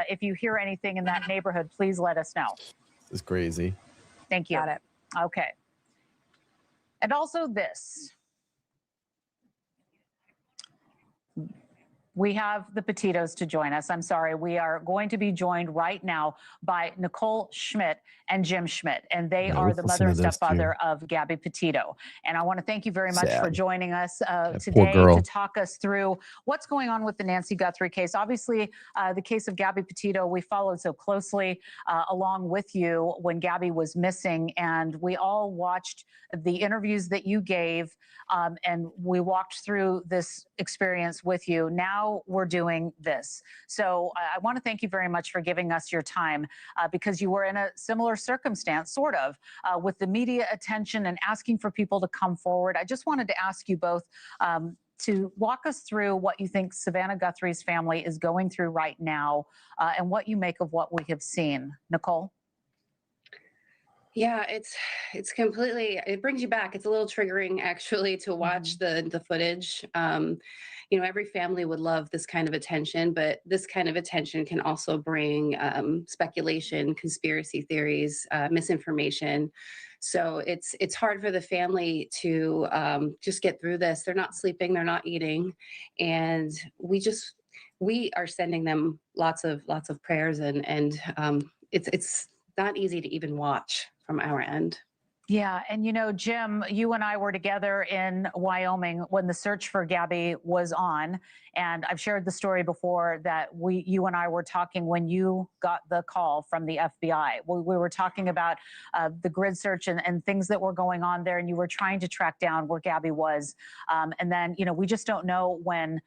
If you hear anything in that neighborhood, please let us know. This is crazy. Thank you. Got it. Okay. And also this. We have the Petitos to join us. I'm sorry. We are going to be joined right now by Nicole Schmidt and Jim Schmidt, and they are the mother and stepfather of Gabby Petito. And I want to thank you very much for joining us today to talk us through what's going on with the Nancy Guthrie case. Obviously, the case of Gabby Petito, we followed so closely along with you when Gabby was missing, and we all watched the interviews that you gave, and we walked through this experience with you. Now we're doing this. So I want to thank you very much for giving us your time because you were in a similar circumstance, sort of, with the media attention and asking for people to come forward. I just wanted to ask you both to walk us through what you think Savannah Guthrie's family is going through right now and what you make of what we have seen. Nicole? Yeah, it's completely, it brings you back. It's a little triggering actually to watch the footage. You know, every family would love this kind of attention, but this kind of attention can also bring speculation, conspiracy theories, misinformation. So it's hard for the family to just get through this. They're not sleeping, they're not eating, and we are sending them lots of prayers, and it's not easy to even watch from our end. Yeah. And, you know, Jim, you and I were together in Wyoming when the search for Gabby was on. And I've shared the story before that you and I were talking when you got the call from the FBI. We were talking about the grid search and things that were going on there. And you were trying to track down where Gabby was. And then, you know, we just don't know when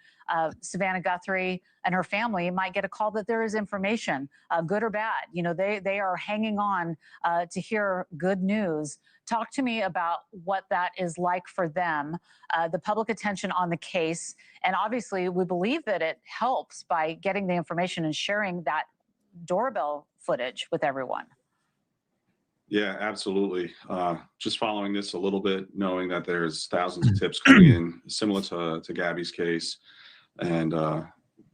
Savannah Guthrie and her family might get a call that there is information, good or bad. You know, they are hanging on to hear good news. Talk to me about what that is like for them, the public attention on the case. And obviously, we believe that it helps by getting the information and sharing that doorbell footage with everyone. Yeah, absolutely. Just following this a little bit, knowing that there's thousands of tips coming in, similar to Gabby's case. And the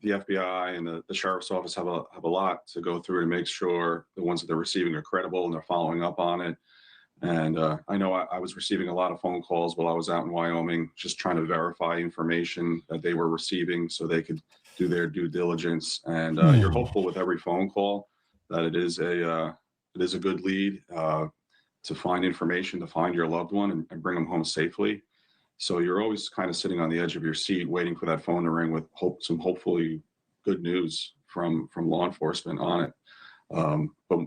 FBI and the sheriff's office have a lot to go through to make sure the ones that they're receiving are credible and they're following up on it. And I know I was receiving a lot of phone calls while I was out in Wyoming, just trying to verify information that they were receiving so they could do their due diligence. And you're hopeful with every phone call that it is a good lead to find information, to find your loved one and bring them home safely. So you're always kind of sitting on the edge of your seat, waiting for that phone to ring with some hopefully good news from law enforcement on it. But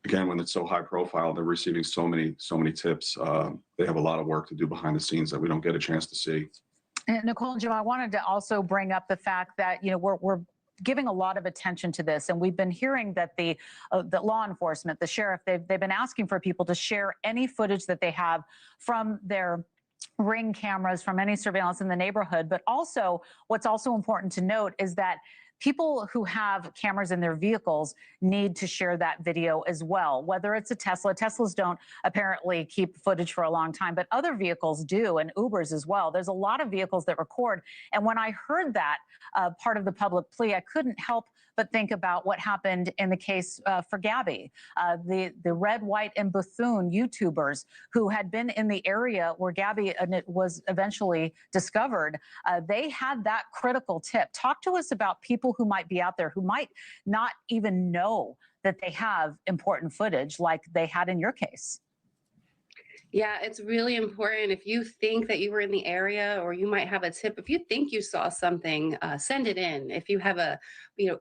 again, when it's so high profile, they're receiving so many tips. They have a lot of work to do behind the scenes that we don't get a chance to see. And Nicole and Jim, I wanted to also bring up the fact that, you know, we're giving a lot of attention to this, and we've been hearing that the law enforcement, the sheriff, they've been asking for people to share any footage that they have from their Ring cameras, from any surveillance in the neighborhood. But also, what's also important to note is that people who have cameras in their vehicles need to share that video as well, whether it's a Tesla. Teslas don't apparently keep footage for a long time, but other vehicles do, and Ubers as well. There's a lot of vehicles that record. And when I heard that part of the public plea, I couldn't help but think about what happened in the case for Gabby. The Red, White, and Bethune YouTubers who had been in the area where Gabby was eventually discovered, they had that critical tip. Talk to us about people who might be out there who might not even know that they have important footage like they had in your case. Yeah, it's really important. If you think that you were in the area or you might have a tip, if you think you saw something, send it in. If you have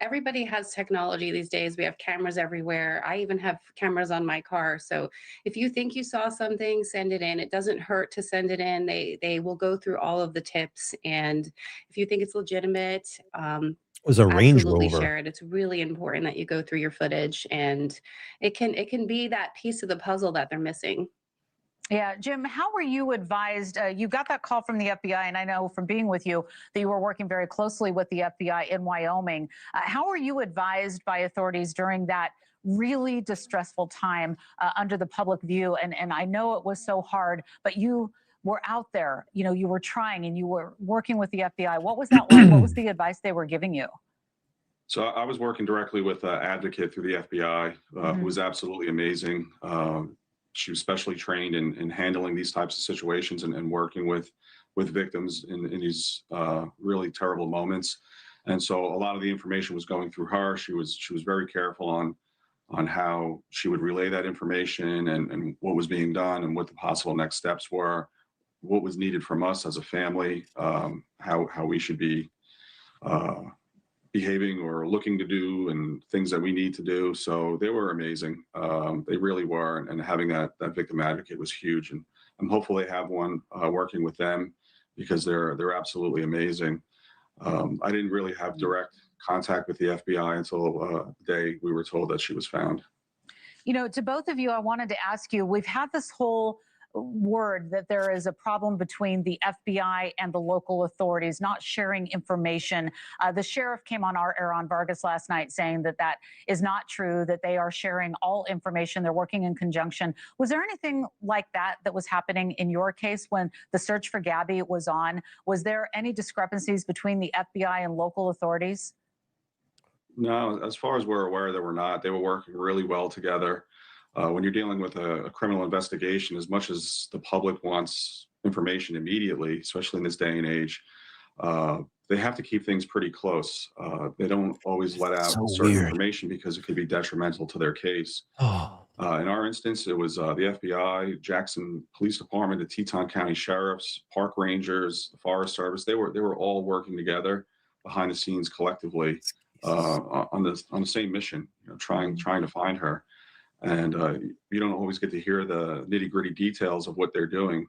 everybody has technology these days. We have cameras everywhere. I even have cameras on my car. So if you think you saw something, send it in. It doesn't hurt to send it in. They will go through all of the tips. And if you think it's legitimate, It was a Range absolutely Rover. share it. It's really important that you go through your footage, and it can be that piece of the puzzle that they're missing. Yeah, Jim, how were you advised? You got that call from the FBI, and I know from being with you that you were working very closely with the FBI in Wyoming. How were you advised by authorities during that really distressful time under the public view? And I know it was so hard, but you were out there, you know, you were trying and you were working with the FBI. What was that like? What was the advice they were giving you? So I was working directly with an advocate through the FBI, who was absolutely amazing. She was specially trained in handling these types of situations and working with victims in these really terrible moments. And so a lot of the information was going through her. She was very careful on how she would relay that information and what was being done and what the possible next steps were, what was needed from us as a family, how we should be behaving or looking to do and things that we need to do. So they were amazing. They really were. And having that victim advocate was huge. And I'm hopeful they have one working with them because they're absolutely amazing. I didn't really have direct contact with the FBI until the day we were told that she was found. You know, to both of you, I wanted to ask you, we've had this whole word that there is a problem between the FBI and the local authorities not sharing information. The sheriff came on our air on Vargas last night saying that that is not true, that they are sharing all information. They're working in conjunction. Was there anything like that that was happening in your case when the search for Gabby was on? Was there any discrepancies between the FBI and local authorities? No, as far as we're aware, there were not. They were working really well together. When you're dealing with a criminal investigation, as much as the public wants information immediately, especially in this day and age, they have to keep things pretty close. They don't always let out certain information because it could be detrimental to their case. In our instance, it was the FBI, Jackson Police Department, the Teton County Sheriffs, Park Rangers, the Forest Service. They were all working together behind the scenes collectively on the same mission, trying to find her. And you don't always get to hear the nitty-gritty details of what they're doing.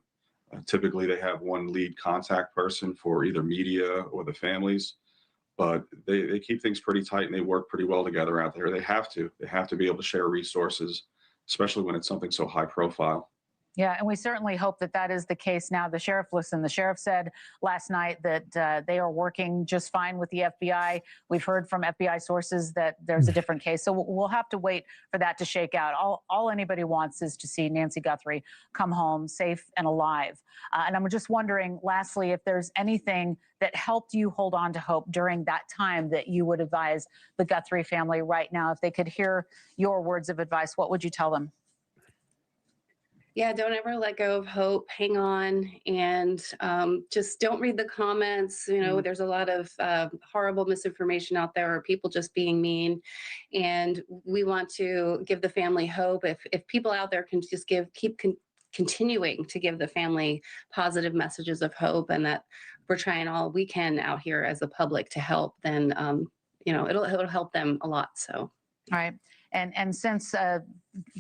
Typically, they have one lead contact person for either media or the families, but they keep things pretty tight and they work pretty well together out there. They have to be able to share resources, especially when it's something so high profile. Yeah, and we certainly hope that that is the case now. The sheriff said last night that they are working just fine with the FBI. We've heard from FBI sources that there's a different case. So we'll have to wait for that to shake out. All anybody wants is to see Nancy Guthrie come home safe and alive. And I'm just wondering, lastly, if there's anything that helped you hold on to hope during that time that you would advise the Guthrie family right now. If they could hear your words of advice, what would you tell them? Yeah, don't ever let go of hope. Hang on, and just don't read the comments. There's a lot of horrible misinformation out there, or people just being mean. And we want to give the family hope. If people out there can just keep continuing to give the family positive messages of hope, and that we're trying all we can out here as a public to help, then it'll help them a lot. So, all right. And since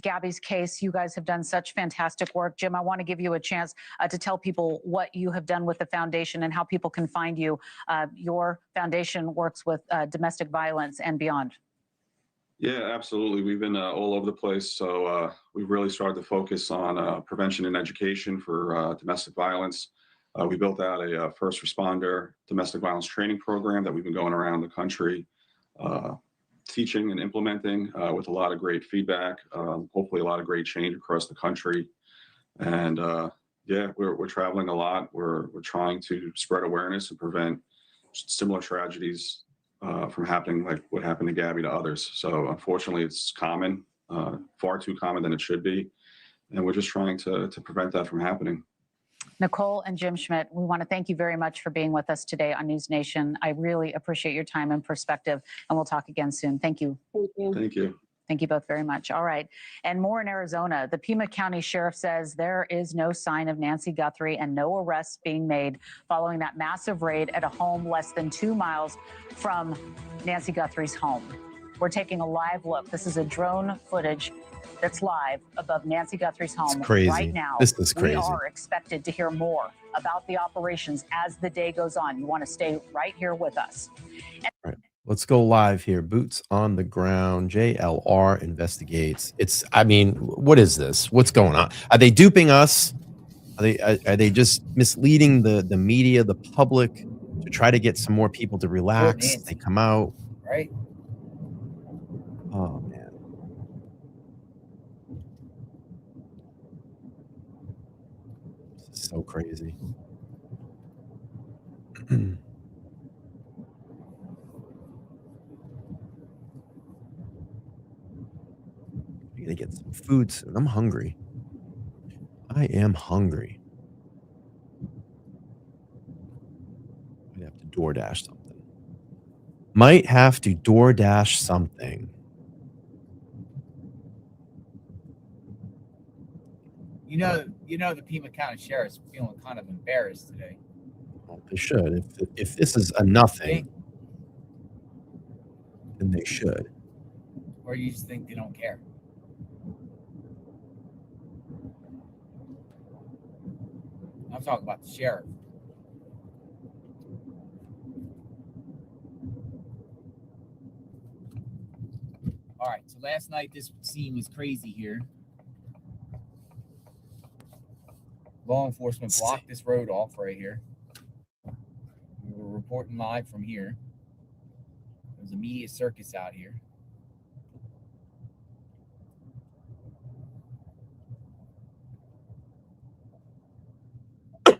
Gabby's case, you guys have done such fantastic work. Jim, I want to give you a chance to tell people what you have done with the foundation and how people can find you. Your foundation works with domestic violence and beyond. Yeah, absolutely. We've been all over the place. So we've really started to focus on prevention and education for domestic violence. We built out a first responder domestic violence training program that we've been going around the country teaching and implementing with a lot of great feedback, hopefully a lot of great change across the country. And yeah, we're traveling a lot. We're trying to spread awareness and prevent similar tragedies from happening like what happened to Gabby to others. So unfortunately, it's common, far too common than it should be. And we're just trying to prevent that from happening. Nicole and Jim Schmidt, we want to thank you very much for being with us today on News Nation. I really appreciate your time and perspective, and we'll talk again soon. Thank you. Thank you. Thank you. Thank you both very much. All right. And more in Arizona. The Pima County Sheriff says there is no sign of Nancy Guthrie and no arrests being made following that massive raid at a home less than 2 miles from Nancy Guthrie's home. We're taking a live look. This is a drone footage that's live above Nancy Guthrie's home right now. This is crazy. We are expected to hear more about the operations as the day goes on. You want to stay right here with us. All right. Let's go live here. Boots on the ground. JLR investigates. What is this? What's going on? Are they duping us? Are they just misleading the media, the public, to try to get some more people to relax? They come out. Right. Oh, man. This is so crazy. I'm gonna get some food soon. I'm hungry. I am hungry. Might have to DoorDash something. Might have to DoorDash something. The Pima County Sheriff's feeling kind of embarrassed today. Well, they should. If this is a nothing, then they should. Or you just think they don't care? I'm talking about the sheriff. All right, so last night this scene was crazy here. Law enforcement blocked this road off right here. We were reporting live from here. There's a media circus out here.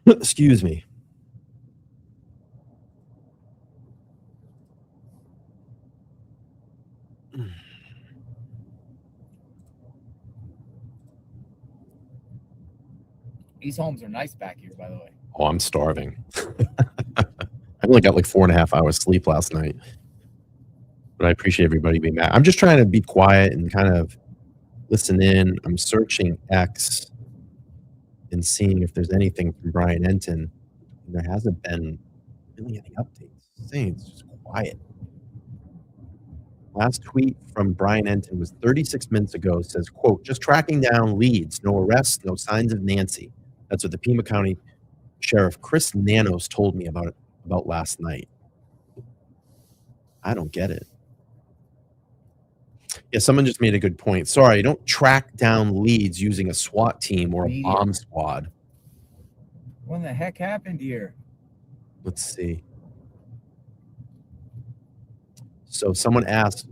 Excuse me. These homes are nice back here, by the way. Oh, I'm starving. I only got like 4.5 hours sleep last night. But I appreciate everybody being back. I'm just trying to be quiet and kind of listen in. I'm searching X and seeing if there's anything from Brian Enton. There hasn't been really any updates. It's saying it's just quiet. Last tweet from Brian Enton was 36 minutes ago. Says, quote, just tracking down leads. No arrests, no signs of Nancy. That's what the Pima County Sheriff Chris Nanos told me about last night. I don't get it. Yeah, someone just made a good point. Sorry, you don't track down leads using a SWAT team or a bomb squad. What the heck happened here? Let's see. So someone asked,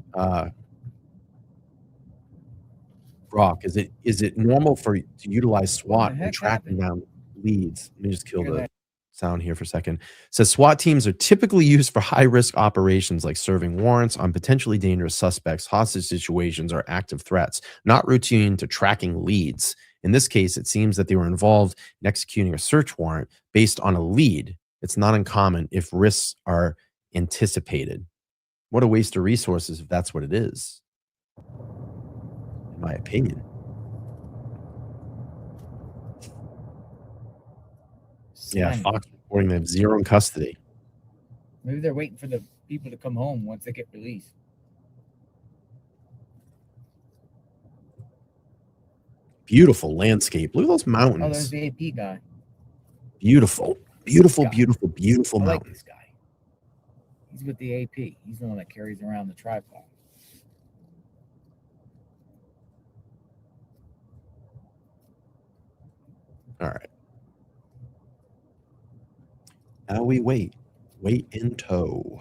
Brock, is it normal to utilize SWAT when tracking down leads? Let me just kill the sound here for a second. It says SWAT teams are typically used for high-risk operations like serving warrants on potentially dangerous suspects, hostage situations, or active threats, not routine to tracking leads. In this case, it seems that they were involved in executing a search warrant based on a lead. It's not uncommon if risks are anticipated. What a waste of resources if that's what it is, in my opinion. Yeah, Fox reporting they have 0 in custody. Maybe they're waiting for the people to come home once they get released. Beautiful landscape. Look at those mountains. Oh, there's the AP guy. Beautiful, beautiful, beautiful, beautiful I like mountains. this guy. He's with the AP. He's the one that carries around the tripod. All right. Now we wait. Wait in tow.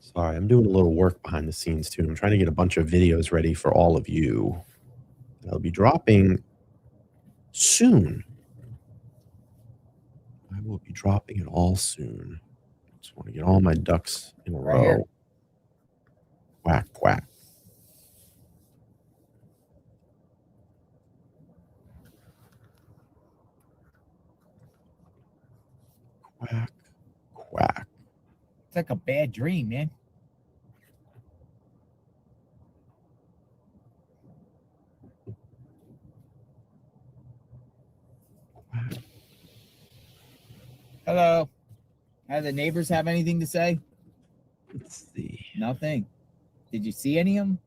Sorry, I'm doing a little work behind the scenes too. I'm trying to get a bunch of videos ready for all of you. I'll be dropping soon. I will be dropping it all soon. Just want to get all my ducks in a row. Here. Quack, quack. Quack, quack. It's like a bad dream, man. Hello. Do the neighbors have anything to say? Let's see. Nothing. Did you see any of them?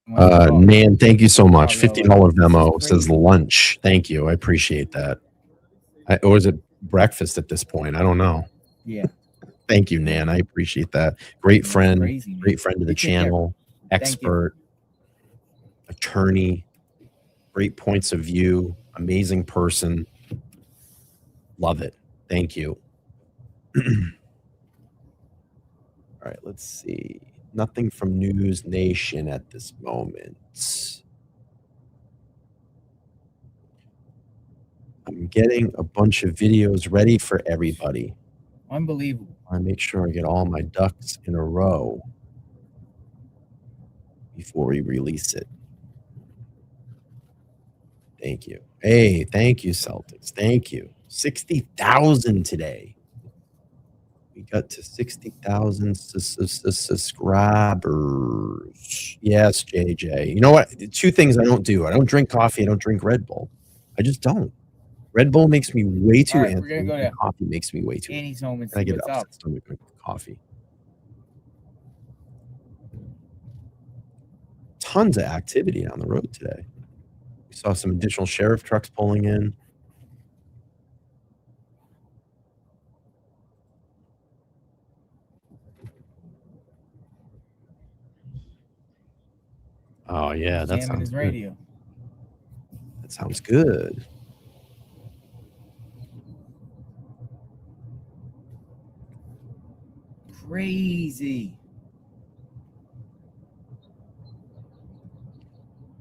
Nan, thank you so much. $50 Venmo says lunch. Thank you. I appreciate that. Or is it breakfast at this point? I don't know. Yeah. Thank you, Nan. I appreciate that. Great friend. Crazy, great friend of the channel. Expert. Attorney. Great points of view. Amazing person. Love it. Thank you. All right, let's see. Nothing from News Nation at this moment. I'm getting a bunch of videos ready for everybody. Unbelievable. I make sure I get all my ducks in a row before we release it. Thank you. Hey, thank you, Celtics. Thank you. 60,000 today. We got to 60,000 subscribers. Yes, JJ. You know what? 2 things I don't do. I don't drink coffee. I don't drink Red Bull. I just don't. Red Bull makes me way too All right, we're gonna go to coffee makes me way too Annie's home and I see get what's upset up. stomach with coffee. tons of activity on the road today. We saw some additional sheriff trucks pulling in. Oh yeah, that Jamming sounds his good. radio. That sounds good. Crazy.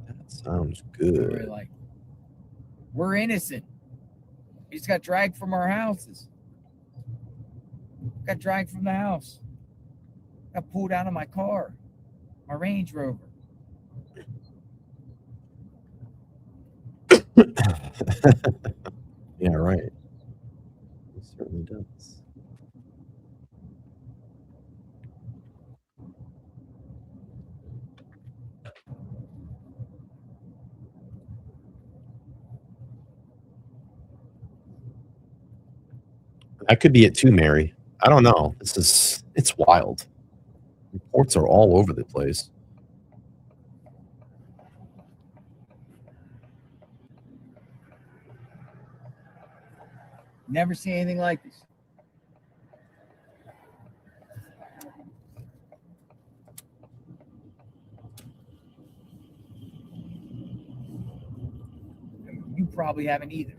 That sounds We're good. like, we're innocent. We just got dragged from our houses. Got dragged from the house. Got pulled out of my car, my Range Rover. Yeah, right. It certainly does. That could be it too, Mary. I don't know. It's wild. Reports are all over the place. Never seen anything like this. You probably haven't either.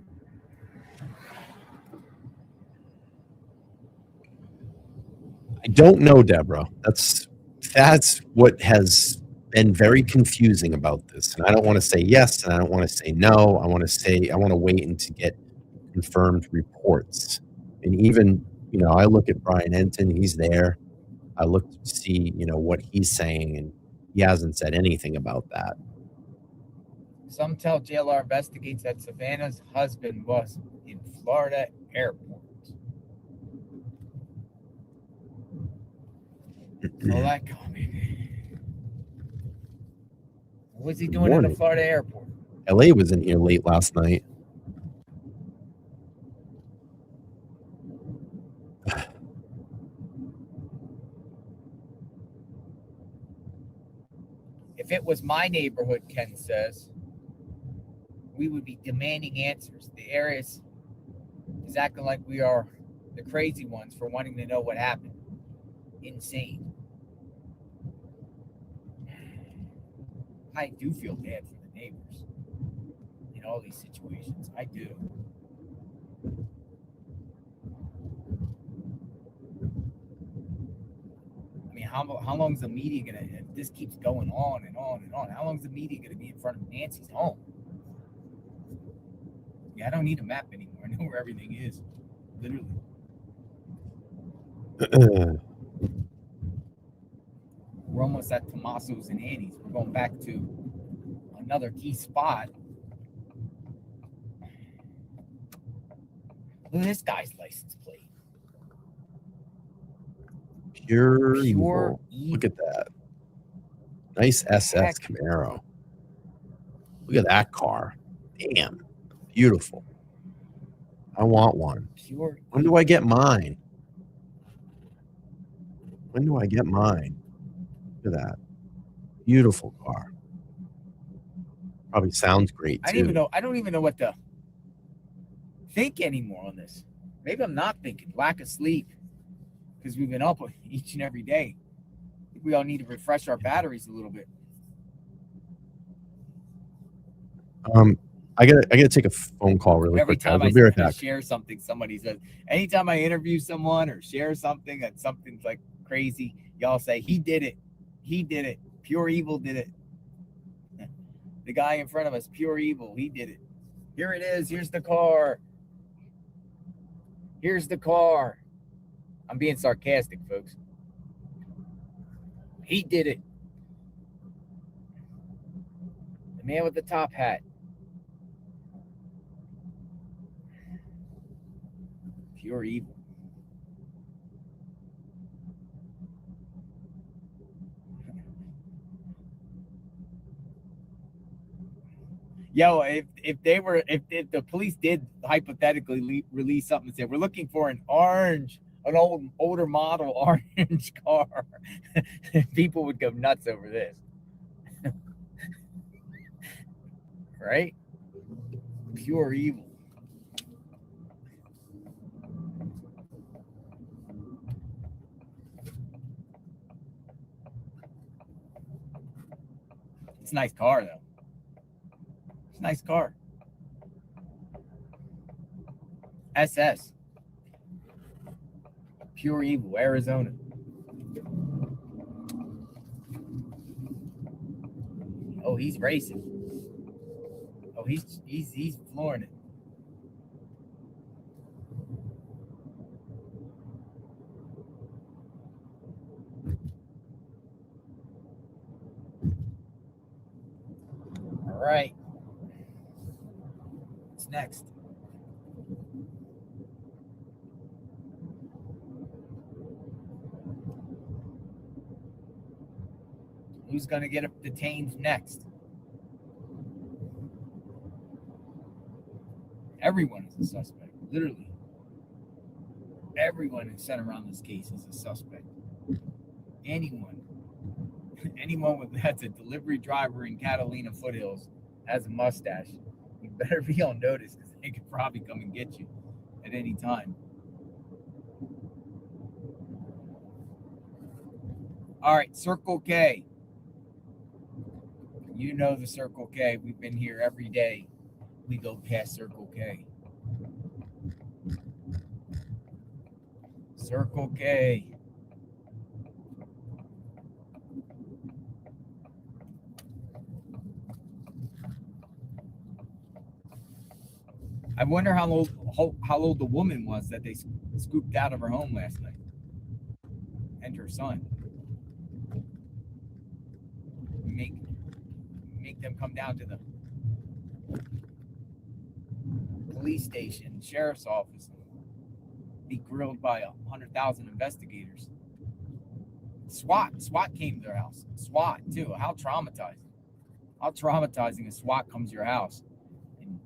I don't know, Deborah. That's what has been very confusing about this. And I don't want to say yes, and I don't want to say no. I want to wait and to get confirmed reports. And even, I look at Brian Enton, he's there. I look to see, what he's saying, and he hasn't said anything about that. Some tell JLR investigates that Savannah's husband was in Florida airport. All that comment. What was he doing in the Florida airport? LA was in here late last night. If it was my neighborhood, Ken says, we would be demanding answers. The area is acting like we are the crazy ones for wanting to know what happened. Insane. I do feel bad for the neighbors in all these situations. I do. I mean, how long is the media gonna? If this keeps going on and on and on, how long is the media gonna be in front of Nancy's home? Yeah, I don't need a map anymore. I know where everything is, literally. We're almost at Tommaso's and Annie's. We're going back to another key spot. Look at this guy's license plate. Pure evil. Look at that. Nice SS Camaro. Look at that car. Damn. Beautiful. I want one. When do I get mine? When do I get mine? Look at that. Beautiful car. Probably sounds great too. I don't even know what to think anymore on this. Maybe I'm not thinking. Lack of sleep. Because we've been up each and every day. I think we all need to refresh our batteries a little bit. I gotta take a phone call really Every quick. time I'll be right I back. share something, somebody says, anytime I interview someone or share something that something's like crazy, y'all say, he did it. He did it. Pure evil did it. The guy in front of us, pure evil, he did it. Here it is. Here's the car. Here's the car. I'm being sarcastic, folks. He did it. The man with the top hat. Pure evil. Yo, if the police did hypothetically release something and said, we're looking for an older model orange car, people would go nuts over this. right? Pure evil. It's a nice car, though. It's a nice car. SS. Pure evil, Arizona. Oh, he's racing. Oh, he's flooring it. All right. What's next? Who's going to get detained next? Everyone is a suspect, literally. Everyone who's sent around this case is a suspect. Anyone that's a delivery driver in Catalina foothills has a mustache. You better be on notice because they could probably come and get you at any time. All right, Circle K. You know the Circle K. We've been here every day. We go past Circle K. Circle K. I wonder how old the woman was that they scooped out of her home last night. And her son. Make them come down to the police station, sheriff's office, be grilled by 100,000 investigators. SWAT came to their house. SWAT too. How traumatizing. How traumatizing a SWAT comes to your house and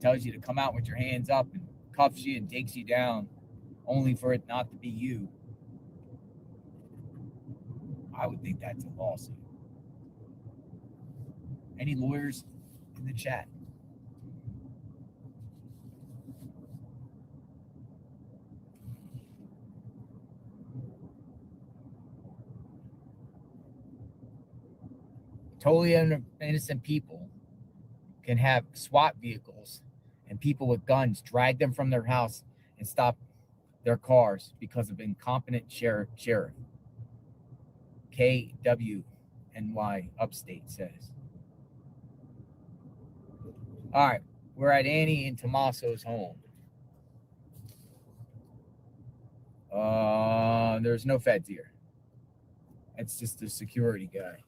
tells you to come out with your hands up and cuffs you and takes you down only for it not to be you. I would think that's a lawsuit. Any lawyers in the chat? Totally innocent people can have SWAT vehicles and people with guns drag them from their house and stop their cars because of incompetent sheriff. KWNY Upstate says. All right, we're at Annie and Tommaso's home. There's no feds here. It's just a security guy.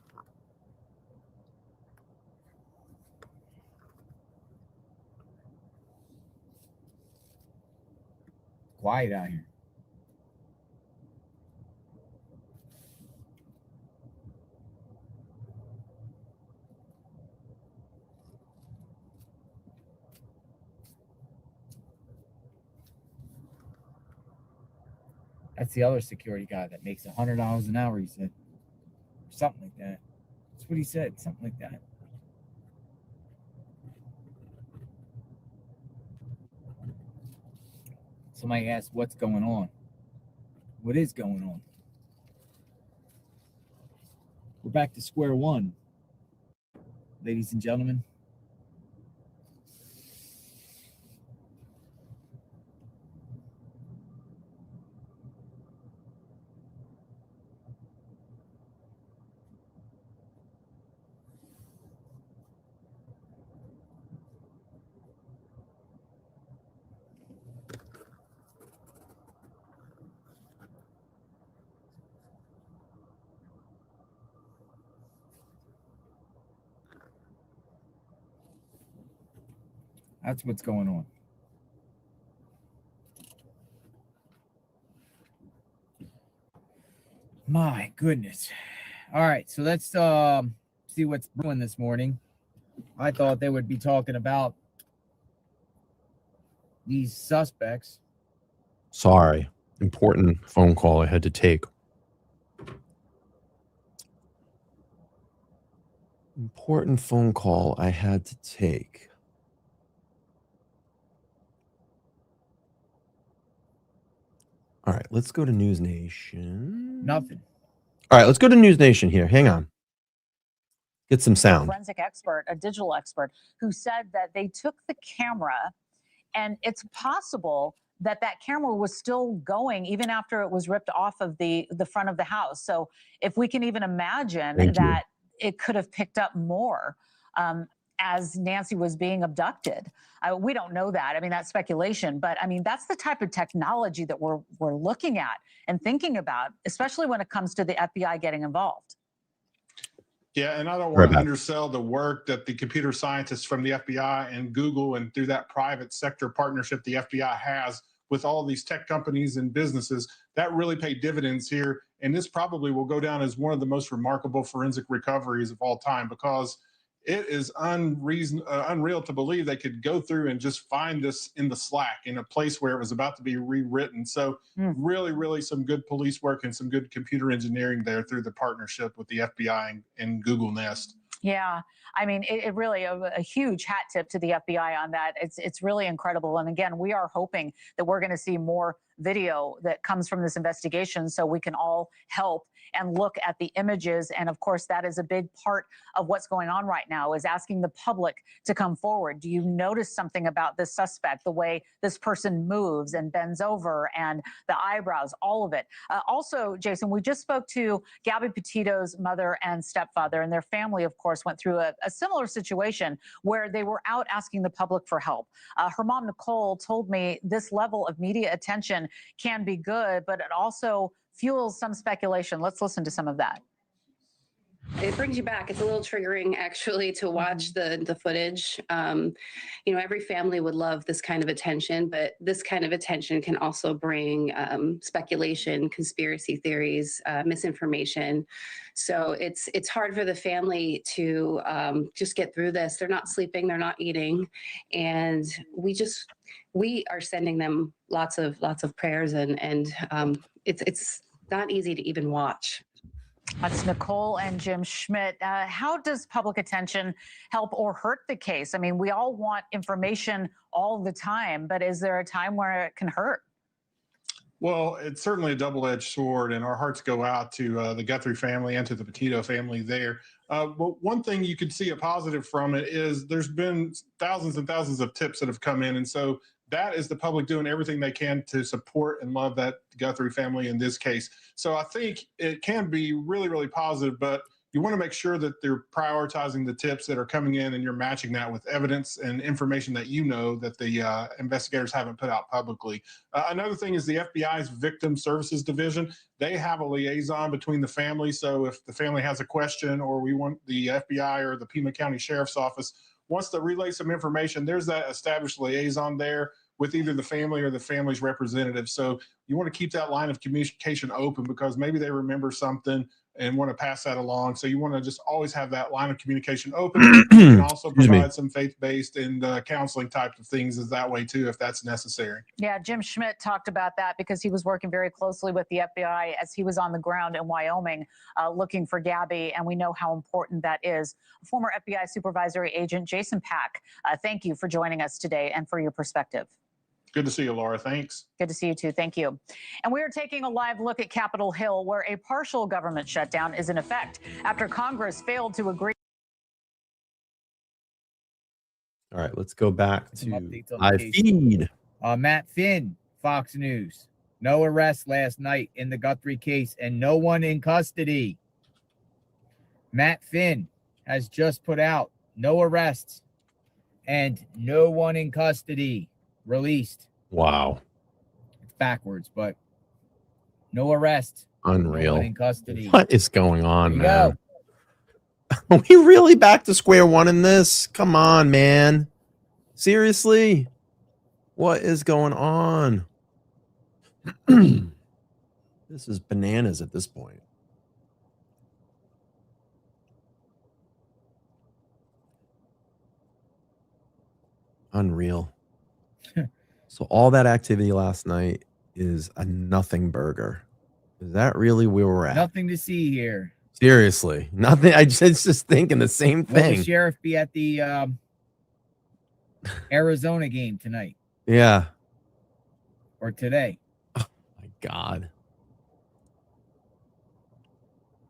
Quiet out here. That's the other security guy that makes $100 an hour, he said. Or something like that. That's what he said, something like that. Somebody asked, what's going on? What is going on? We're back to square one, ladies and gentlemen. That's what's going on. My goodness. All right, so let's see what's brewing this morning. I thought they would be talking about these suspects. Sorry, important phone call I had to take. Important phone call I had to take. All right, let's go to News Nation. Nothing. All right, let's go to News Nation here. Hang on. Get some A sound. forensic expert, a digital expert, who said that they took the camera, and it's possible that that camera was still going even after it was ripped off of the front of the house. So if we can even imagine that it could have picked up more as Nancy was being abducted. We don't know that. I mean, that's speculation, but I mean, that's the type of technology that we're looking at and thinking about, especially when it comes to the FBI getting involved. Yeah, and I don't want to undersell the work that the computer scientists from the FBI and Google and through that private sector partnership the FBI has with all these tech companies and businesses. That really paid dividends here. And this probably will go down as one of the most remarkable forensic recoveries of all time, because it is unreal to believe they could go through and just find this in the Slack in a place where it was about to be rewritten. So really, really some good police work and some good computer engineering there through the partnership with the FBI and Google Nest. Yeah, I mean, it really a huge hat tip to the FBI on that. It's really incredible. And again, we are hoping that we're going to see more video that comes from this investigation so we can all help and look at the images. And of course, that is a big part of what's going on right now, is asking the public to come forward. Do you notice something about this suspect, the way this person moves and bends over and the eyebrows, all of it? Also, Jason, we just spoke to Gabby Petito's mother and stepfather, and their family, of course, went through a similar situation where they were out asking the public for help. Her mom, Nicole, told me this level of media attention can be good, but it also fuels some speculation. Let's listen to some of that. It brings you back. It's a little triggering, actually, to watch the footage. You know, every family would love this kind of attention, but this kind of attention can also bring speculation, conspiracy theories, misinformation. So it's hard for the family to just get through this. They're not sleeping, they're not eating, and we are sending them lots of prayers, and it's not easy to even watch. That's Nicole and Jim Schmidt. How does public attention help or hurt the case? I mean, we all want information all the time, but is there a time where it can hurt? Well, it's certainly a double-edged sword, and our hearts go out to the Guthrie family and to the Petito family there. But one thing you could see a positive from it is there's been thousands and thousands of tips that have come in, and so that is the public doing everything they can to support and love that Guthrie family in this case. So I think it can be really, really positive, but you want to make sure that they're prioritizing the tips that are coming in and you're matching that with evidence and information that you know that the investigators haven't put out publicly. Another thing is the FBI's Victim Services Division. They have a liaison between the family. So if the family has a question, or we want the FBI or the Pima County Sheriff's Office wants to relay some information, there's that established liaison there with either the family or the family's representative. So you want to keep that line of communication open, because maybe they remember something and want to pass that along. So you want to just always have that line of communication open, and also provide some faith-based and counseling types of things as that way too, if that's necessary. Yeah, Jim Schmidt talked about that because he was working very closely with the FBI as he was on the ground in Wyoming looking for Gabby, and we know how important that is. Former FBI supervisory agent Jason Pack, thank you for joining us today and for your perspective. Good to see you, Laura. Thanks. Good to see you too. Thank you. And we are taking a live look at Capitol Hill, where a partial government shutdown is in effect after Congress failed to agree. All right, let's go back to live feed. Matt Finn, Fox News. No arrest last night in the Guthrie case and no one in custody. Matt Finn has just put out no arrests and no one in custody. Released. Wow. It's backwards, but no arrest. Unreal. No one in custody. What is going on, man? Go. Are we really back to square one in this? Come on, man. Seriously? What is going on? This is bananas at this point. Unreal. So all that activity last night is a nothing burger. Is that really where we're at? Nothing to see here. Seriously, nothing. I just thinking the same Will the thing. sheriff be at the Arizona game tonight Yeah. or today? Oh my God.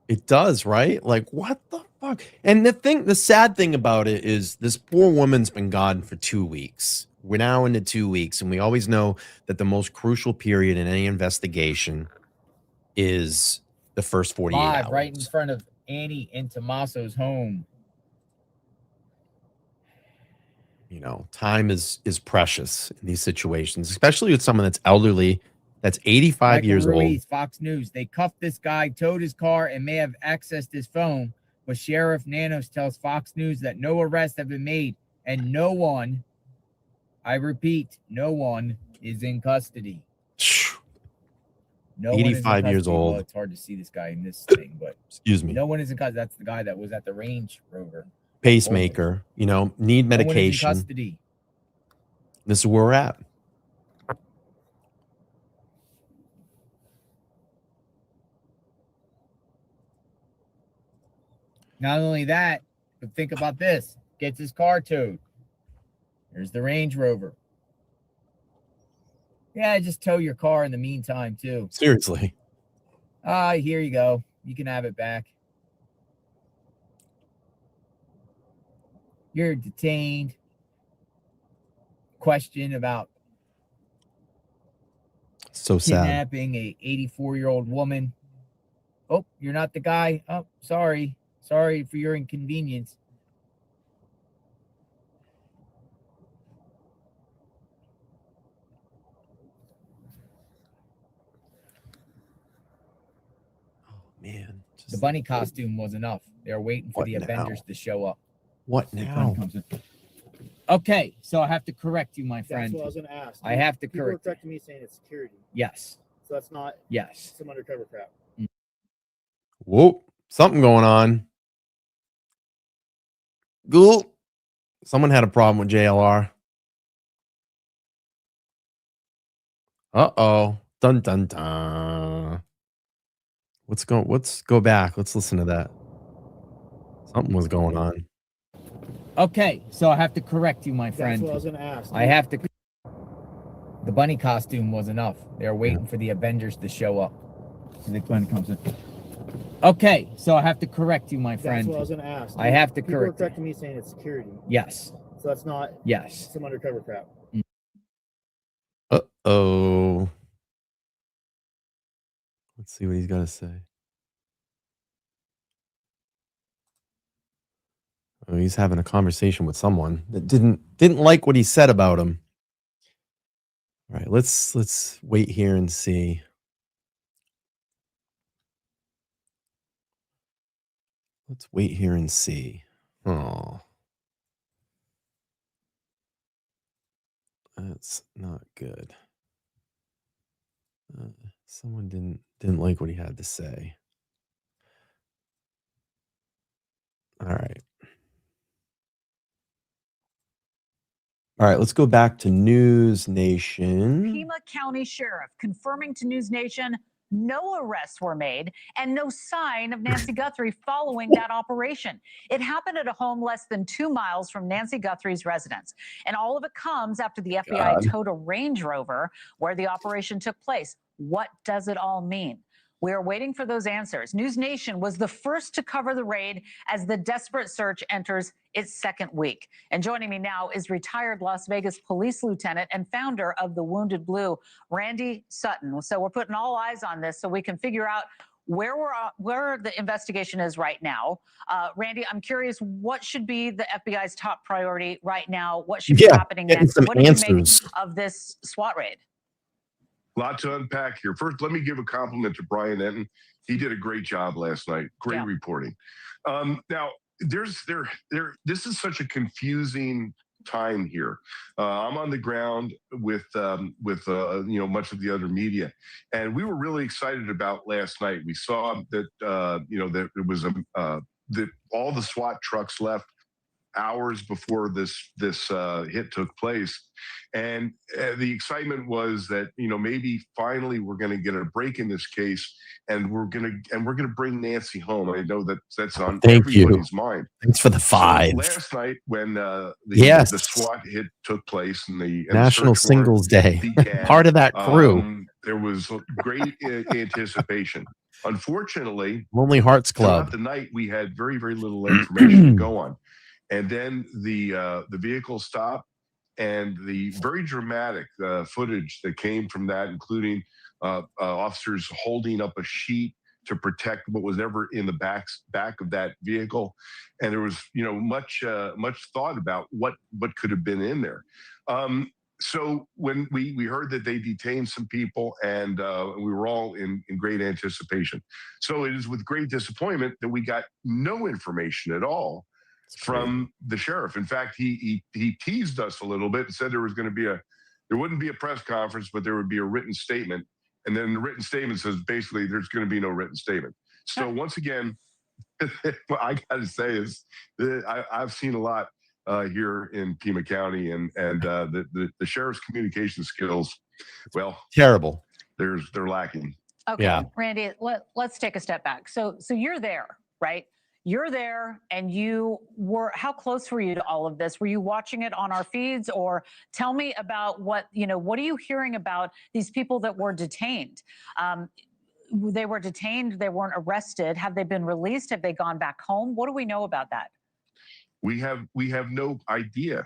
It does, right? Like, what the fuck? And the sad thing about it is this poor woman's been gone for 2 weeks. We're now into 2 weeks, and we always know that the most crucial period in any investigation is the first 48 Live hours. right in front of Annie and Tommaso's home. You know, time is precious in these situations, especially with someone that's elderly, that's 85 Michael years Ruiz, old. Fox News. They cuffed this guy, towed his car, and may have accessed his phone. But Sheriff Nanos tells Fox News that no arrests have been made and no one, I repeat, no one is in custody. No 85 years old. Well, it's hard to see this guy in this thing, but excuse me. No one is in custody. That's the guy that was at the Range Rover. Pacemaker, you know, need medication. No one is in custody. This is where we're at. Not only that, but think about this. Gets his car towed. There's the Range Rover. Yeah, just tow your car in the meantime, too. Seriously. Here you go. You can have it back. You're detained. Question about so sad. Kidnapping a 84-year-old woman. Oh, you're not the guy. Oh, sorry. Sorry for your inconvenience. Oh, man. The bunny costume was enough. They're waiting for the Avengers to show up. What now? Okay, so I have to correct you, my friend. That's what I was going to ask. I have to People correct were correcting me saying it's security. Yes. So that's not Yes. some undercover crap. Whoa, something going on. Ghoul. Someone had a problem with JLR. Uh-oh. Dun dun dun. Let's go back. Let's listen to that. Something was going on. Okay, so I have to correct you, my friend. That's what I was going to ask. I have to. The bunny costume was enough. They're waiting for the Avengers to show up. So the bunny comes in. Okay, so I have to correct you, my friend. That's what I was going to ask. I have to People were correct. correcting me saying it's security. Yes. So that's not Yes. some undercover crap. Uh-oh. Let's see what he's got to say. Oh, he's having a conversation with someone that didn't like what he said about him. All right, let's wait here and see. Let's wait here and see. Oh. That's not good. Someone didn't like what he had to say. All right. All right, let's go back to News Nation. Pima County Sheriff confirming to News Nation no arrests were made and no sign of Nancy Guthrie following that operation. It happened at a home less than 2 miles from Nancy Guthrie's residence. And all of it comes after the FBI towed a Range Rover where the operation took place. What does it all mean? We are waiting for those answers. News Nation was the first to cover the raid as the desperate search enters its second week. And joining me now is retired Las Vegas police lieutenant and founder of the Wounded Blue, Randy Sutton. So we're putting all eyes on this so we can figure out where the investigation is right now. Randy, I'm curious, what should be the FBI's top priority right now? What should be happening next? What did you make of this SWAT raid? Lot to unpack here. First, let me give a compliment to Brian Enton. He did a great job last night. Great reporting. Now, this is such a confusing time here. I'm on the ground with much of the other media, and we were really excited about last night. We saw that that it was that all the SWAT trucks left hours before this hit took place. And the excitement was that, maybe finally we're going to get a break in this case, and we're going to bring Nancy home. I know that's on everybody's mind. Thanks for the 5. So last night, when the SWAT hit took place and the National search warrant Singles Day, began, part of that crew, there was great anticipation. Unfortunately, Lonely Hearts Club. throughout the night, we had very, very little information to go on. And then the vehicle stopped, and the very dramatic footage that came from that, including officers holding up a sheet to protect what was ever in the back of that vehicle, and there was much thought about what could have been in there. So when we heard that they detained some people, and we were all in great anticipation. So it is with great disappointment that we got no information at all from the sheriff. In fact, he teased us a little bit and said there wouldn't be a press conference, but there would be a written statement. And then the written statement says basically there's going to be no written statement. So once again, what I got to say is that I've seen a lot here in Pima County, and the sheriff's communication skills, well, terrible. They're lacking. Okay, Yeah. Randy, let's take a step back. So you're there, right? You're there, and how close were you to all of this? Were you watching it on our feeds, or tell me about what are you hearing about these people that were detained? They were detained, they weren't arrested. Have they been released? Have they gone back home? What do we know about that? We have no idea.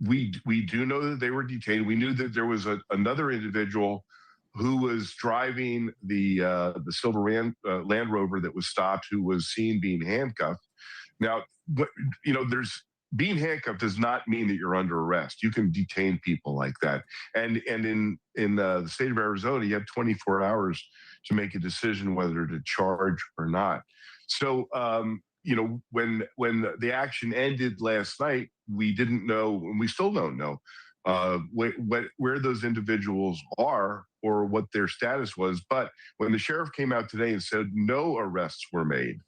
We do know that they were detained. We knew that there was another individual who was driving the silver Land Rover that was stopped, who was seen being handcuffed. Now, being handcuffed does not mean that you're under arrest. You can detain people like that. And in the state of Arizona, you have 24 hours to make a decision whether to charge or not. So, when the action ended last night, we didn't know, and we still don't know where those individuals are or what their status was. But when the sheriff came out today and said no arrests were made,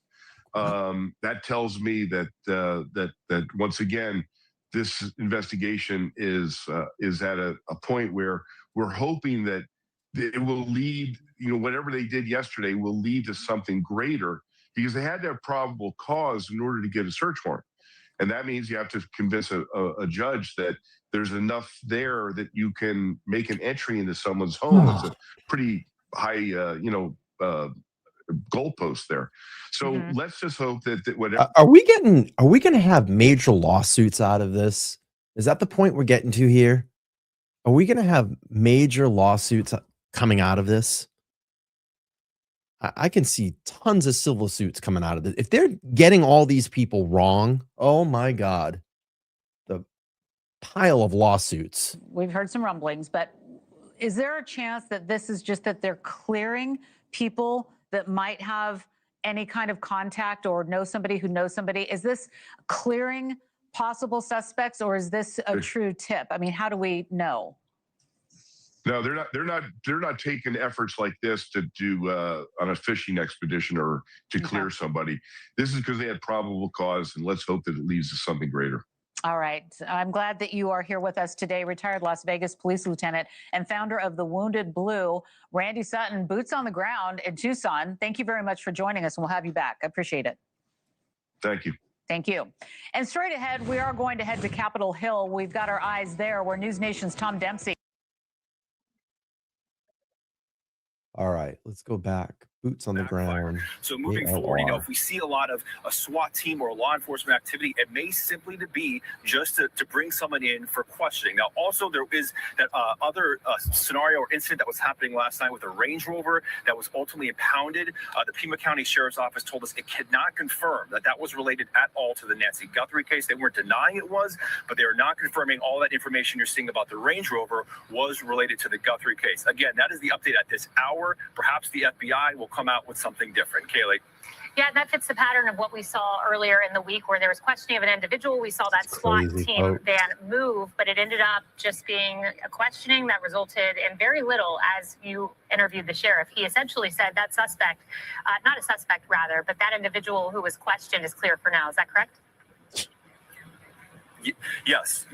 that tells me that once again, this investigation is at a point where we're hoping that it will lead, whatever they did yesterday will lead to something greater, because they had to have probable cause in order to get a search warrant. And that means you have to convince a judge that there's enough there that you can make an entry into someone's home. It's a pretty high, goalpost there. So let's just hope that whatever. Are we going to have major lawsuits out of this? Is that the point we're getting to here? Are we going to have major lawsuits coming out of this? I can see tons of civil suits coming out of this. If they're getting all these people wrong, oh my God, the pile of lawsuits. We've heard some rumblings, but is there a chance that this is just that they're clearing people that might have any kind of contact or know somebody who knows somebody? Is this clearing possible suspects, or is this a true tip? I mean, how do we know? No, they're not taking efforts like this to do on a fishing expedition or to clear somebody. This is because they had probable cause, and let's hope that it leads to something greater. All right. I'm glad that you are here with us today. Retired Las Vegas police lieutenant and founder of the Wounded Blue, Randy Sutton, boots on the ground in Tucson. Thank you very much for joining us, and we'll have you back. I appreciate it. Thank you. Thank you. And straight ahead, we are going to head to Capitol Hill. We've got our eyes there, where News Nation's Tom Dempsey. All right, let's go back. Boots on the ground. So moving forward, if we see a lot of a SWAT team or law enforcement activity, it may simply be just to bring someone in for questioning. Now, also there is that other scenario or incident that was happening last night with a Range Rover that was ultimately impounded. The Pima County Sheriff's Office told us it cannot confirm that was related at all to the Nancy Guthrie case. They weren't denying it was, but they are not confirming all that information you're seeing about the Range Rover was related to the Guthrie case. Again, that is the update at this hour. Perhaps the FBI will come out with something different. Kaylee. Yeah, that fits the pattern of what we saw earlier in the week, where there was questioning of an individual. We saw that SWAT team van move, but it ended up just being a questioning that resulted in very little. As you interviewed the sheriff, he essentially said that suspect, not a suspect rather, but that individual who was questioned is clear for now. Is that correct? Yes.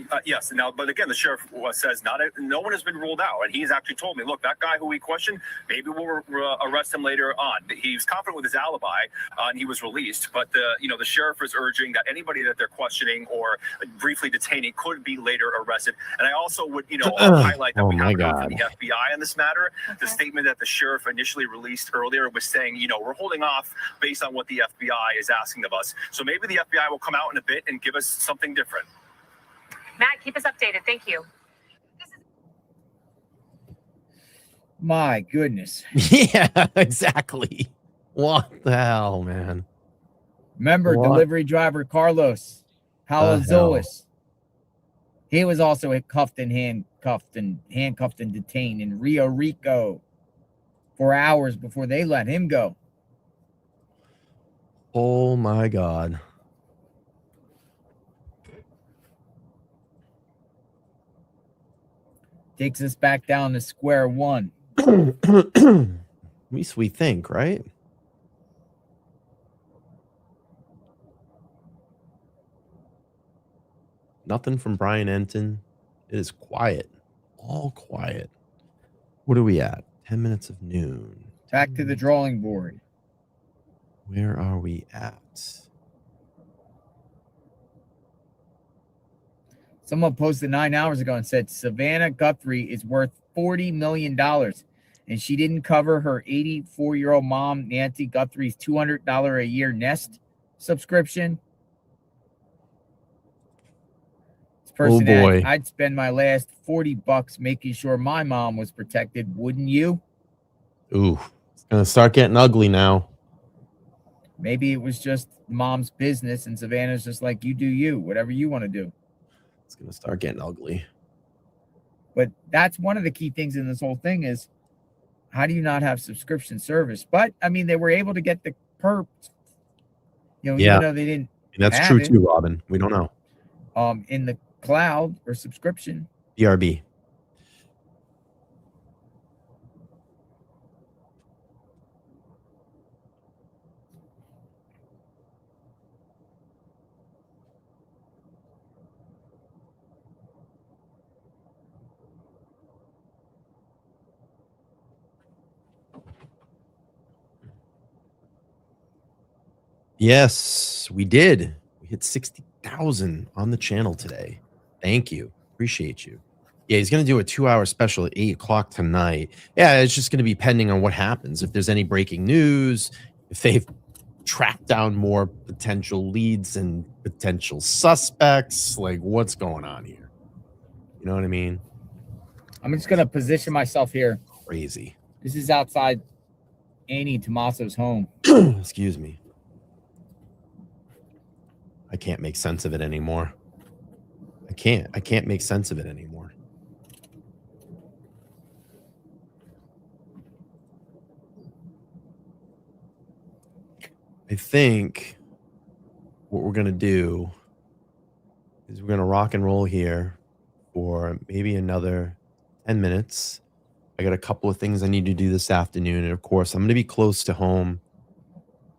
Now, but again, the sheriff says no one has been ruled out, and he's actually told me, look, that guy who we questioned, maybe we'll arrest him later on. He was confident with his alibi, and he was released. But the sheriff is urging that anybody that they're questioning or briefly detaining could be later arrested. And I also would, highlight that we haven't heard from the FBI on this matter. The statement that the sheriff initially released earlier was saying, we're holding off based on what the FBI is asking of us. So maybe the FBI will come out in a bit and give us something different. Matt, keep us updated. Thank you. My goodness. Yeah, exactly. What the hell, man? Remember, delivery driver Carlos Palazuelos. He was also handcuffed and detained in Rio Rico for hours before they let him go. Oh my God. Takes us back down to square one. At least we think, right? Nothing from Brian Enton. It is quiet. All quiet. What are we at? 10 minutes of noon. Back to the drawing board. Where are we at? Someone posted 9 hours ago and said Savannah Guthrie is worth $40 million. And she didn't cover her 84-year-old mom, Nancy Guthrie's $200 a year Nest subscription. This person adds, I'd spend my last $40 making sure my mom was protected, wouldn't you? Ooh, it's going to start getting ugly now. Maybe it was just mom's business and Savannah's just like, you do you, whatever you want to do. It's going to start getting ugly. But that's one of the key things in this whole thing is, how do you not have subscription service? But, I mean, they were able to get the perps, even though they didn't. And that's true too, Robin. We don't know. In the cloud or subscription. BRB. Yes, we did. We hit 60,000 on the channel today. Thank you. Appreciate you. Yeah, he's going to do a 2-hour special at 8 o'clock tonight. Yeah, it's just going to be pending on what happens. If there's any breaking news, if they've tracked down more potential leads and potential suspects, like what's going on here? You know what I mean? I'm just going to position myself here. Crazy. This is outside Annie Tommaso's home. Excuse me. I can't make sense of it anymore. I can't make sense of it anymore. I think what we're going to do is we're going to rock and roll here for maybe another 10 minutes. I got a couple of things I need to do this afternoon. And of course, I'm going to be close to home.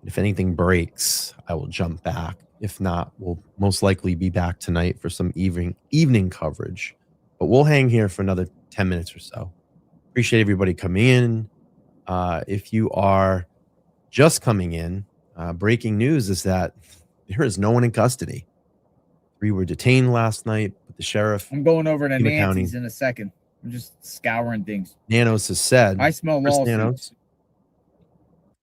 If anything breaks, I will jump back. If not, we'll most likely be back tonight for some evening coverage. But we'll hang here for another 10 minutes or so. Appreciate everybody coming in. If you are just coming in, breaking news is that there is no one in custody. 3 were detained last night, but the sheriff... I'm going over to Nancy's in a second. I'm just scouring things. Nanos has said... I smell lawsuits. Nanos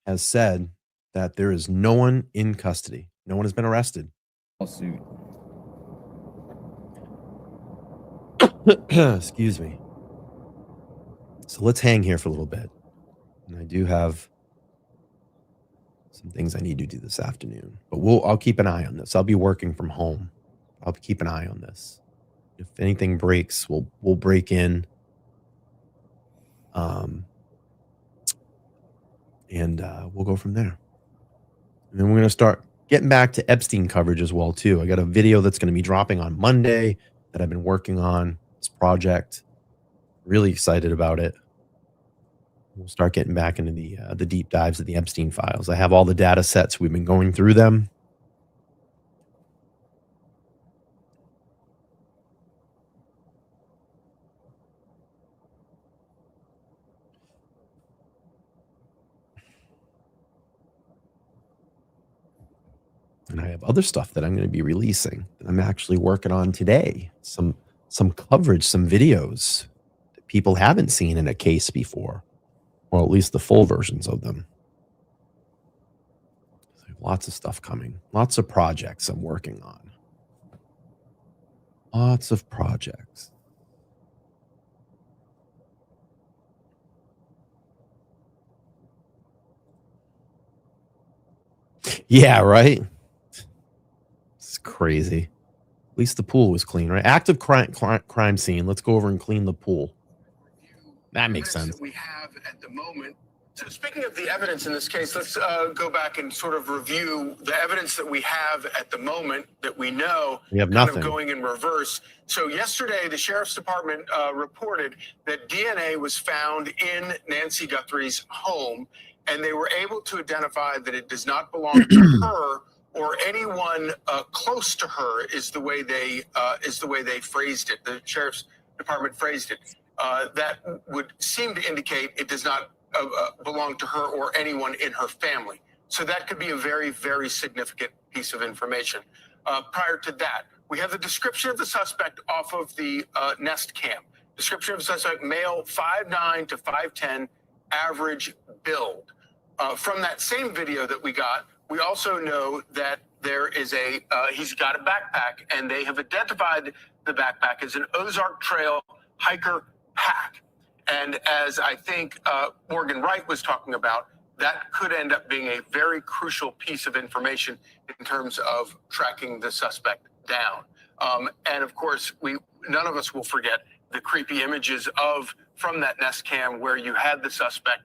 has said that there is no one in custody. No one has been arrested. Lawsuit. Excuse me. So let's hang here for a little bit. And I do have some things I need to do this afternoon. But I'll keep an eye on this. I'll be working from home. I'll keep an eye on this. If anything breaks, we'll break in. And we'll go from there. And then we're going to start getting back to Epstein coverage as well, too. I got a video that's going to be dropping on Monday that I've been working on, this project. Really excited about it. We'll start getting back into the deep dives of the Epstein files. I have all the data sets. We've been going through them. And I have other stuff that I'm going to be releasing that I'm actually working on today. Some coverage, some videos that people haven't seen in a case before, or at least the full versions of them. So lots of stuff coming. Lots of projects I'm working on. Lots of projects. Yeah, right? It's crazy. At least the pool was clean, right? Active crime scene. Let's go over and clean the pool. That makes sense. We have at the moment. So speaking of the evidence in this case, let's go back and sort of review the evidence that we have at the moment that we know. We have kind nothing. of going in reverse. So yesterday, the sheriff's department reported that DNA was found in Nancy Guthrie's home, and they were able to identify that it does not belong to her or anyone close to her. Is the way they phrased it. The sheriff's department phrased it. That would seem to indicate it does not belong to her or anyone in her family. So that could be a very, very significant piece of information. Prior to that, we have the description of the suspect off of the Nest Cam. Description of the suspect, male, 5'9" to 5'10", average build. From that same video that we got, we also know that there is he's got a backpack, and they have identified the backpack as an Ozark Trail hiker pack. And as I think Morgan Wright was talking about, that could end up being a very crucial piece of information in terms of tracking the suspect down. And of course, none of us will forget the creepy images from that Nest Cam where you had the suspect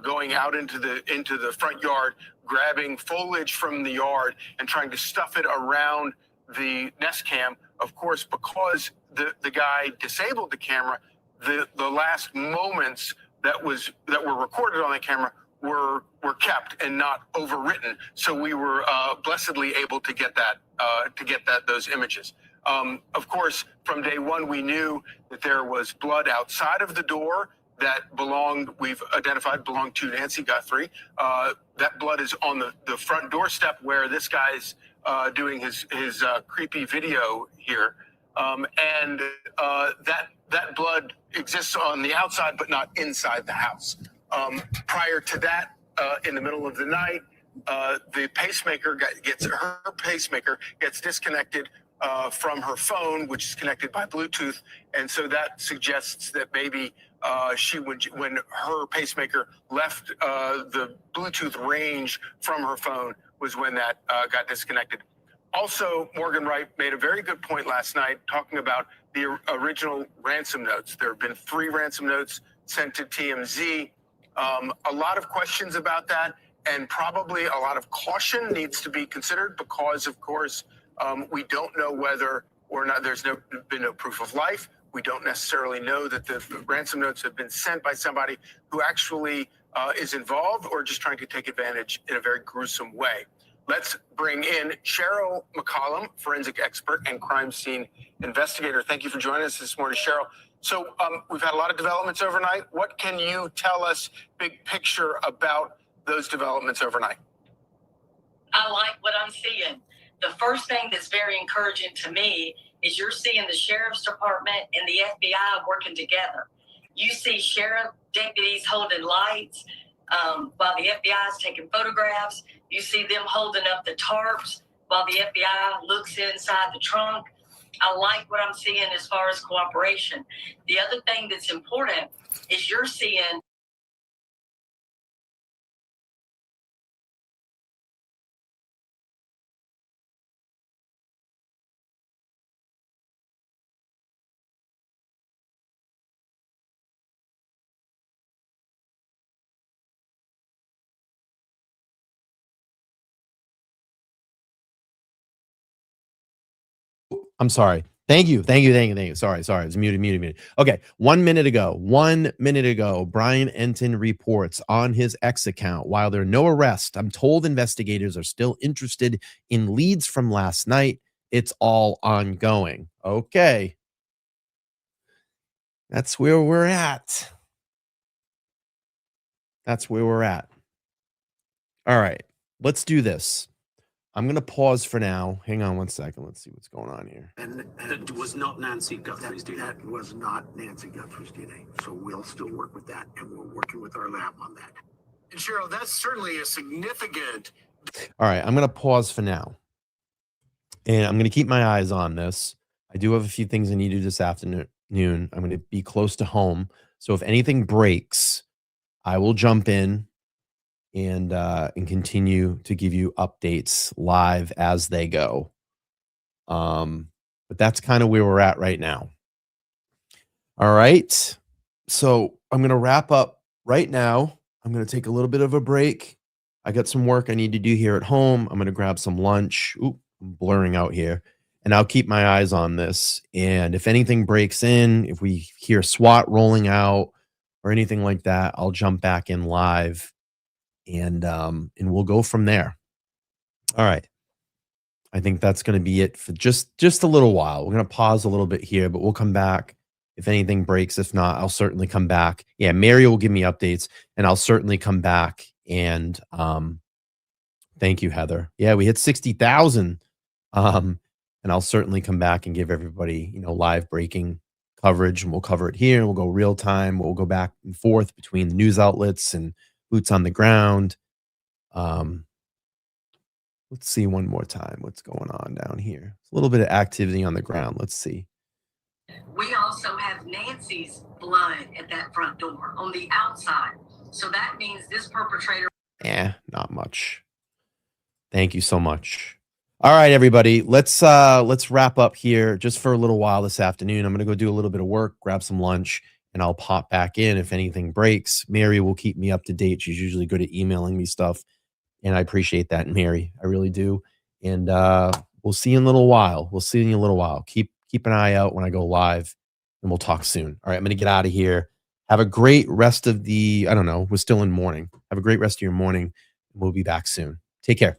going out into the front yard, grabbing foliage from the yard and trying to stuff it around the Nest Cam. Of course, because the guy disabled the camera, the last moments that were recorded on the camera were kept and not overwritten. So we were blessedly able to get those images. Of course, from day one, we knew that there was blood outside of the door that we've identified belonged to Nancy Guthrie. That blood is on the front doorstep where this guy's doing his creepy video here. And that blood exists on the outside, but not inside the house. Prior to that, in the middle of the night, the pacemaker gets disconnected from her phone, which is connected by Bluetooth, and so that suggests that maybe when her pacemaker left the Bluetooth range from her phone was when that got disconnected. Also, Morgan Wright made a very good point last night talking about the original ransom notes. There have been 3 ransom notes sent to TMZ. A lot of questions about that, and probably a lot of caution needs to be considered because, of course, we don't know whether or not there's been no proof of life. We don't necessarily know that the ransom notes have been sent by somebody who actually is involved or just trying to take advantage in a very gruesome way. Let's bring in Cheryl McCollum, forensic expert and crime scene investigator. Thank you for joining us this morning, Cheryl. So we've had a lot of developments overnight. What can you tell us, big picture, about those developments overnight? I like what I'm seeing. The first thing that's very encouraging to me is you're seeing the sheriff's department and the FBI working together. You see sheriff deputies holding lights while the FBI is taking photographs. You see them holding up the tarps while the FBI looks inside the trunk. I like what I'm seeing as far as cooperation. The other thing that's important is you're seeing I'm sorry. Thank you. Sorry. It was muted. Okay. 1 minute ago, Brian Enton reports on his X account. While there are no arrests, I'm told investigators are still interested in leads from last night. It's all ongoing. Okay. That's where we're at. All right. Let's do this. I'm going to pause for now. Hang on one second. Let's see what's going on here. And that was not Nancy Guthrie's DNA. That was not Nancy Guthrie's DNA. So we'll still work with that, and we're working with our lab on that. And Cheryl, that's certainly a significant. All right, I'm going to pause for now. And I'm going to keep my eyes on this. I do have a few things I need to do this afternoon. I'm going to be close to home. So if anything breaks, I will jump in and continue to give you updates live as they go. But that's kind of where we're at right now. All right. So I'm going to wrap up right now. I'm going to take a little bit of a break. I got some work I need to do here at home. I'm going to grab some lunch. Oop, I'm blurring out here. And I'll keep my eyes on this. And if anything breaks in, if we hear SWAT rolling out or anything like that, I'll jump back in live and we'll go from there. All right. I think that's going to be it for just a little while. We're going to pause a little bit here, but we'll come back if anything breaks. If not, I'll certainly come back. Yeah, Mary will give me updates, and I'll certainly come back. And thank you, Heather. Yeah, we hit 60,000. And I'll certainly come back and give everybody, live breaking coverage, and we'll cover it here. We'll go real time. We'll go back and forth between the news outlets and boots on the ground. Let's see one more time what's going on down here. A little bit of activity on the ground. Let's see. We also have Nancy's blood at that front door on the outside. So that means this perpetrator. Not much. Thank you so much. All right, everybody. Let's wrap up here just for a little while this afternoon. I'm going to go do a little bit of work, grab some lunch, and I'll pop back in if anything breaks. Mary will keep me up to date. She's usually good at emailing me stuff. And I appreciate that, Mary. I really do. And we'll see you in a little while. Keep an eye out when I go live, and we'll talk soon. All right, I'm going to get out of here. Have a great rest of we're still in morning. Have a great rest of your morning. We'll be back soon. Take care.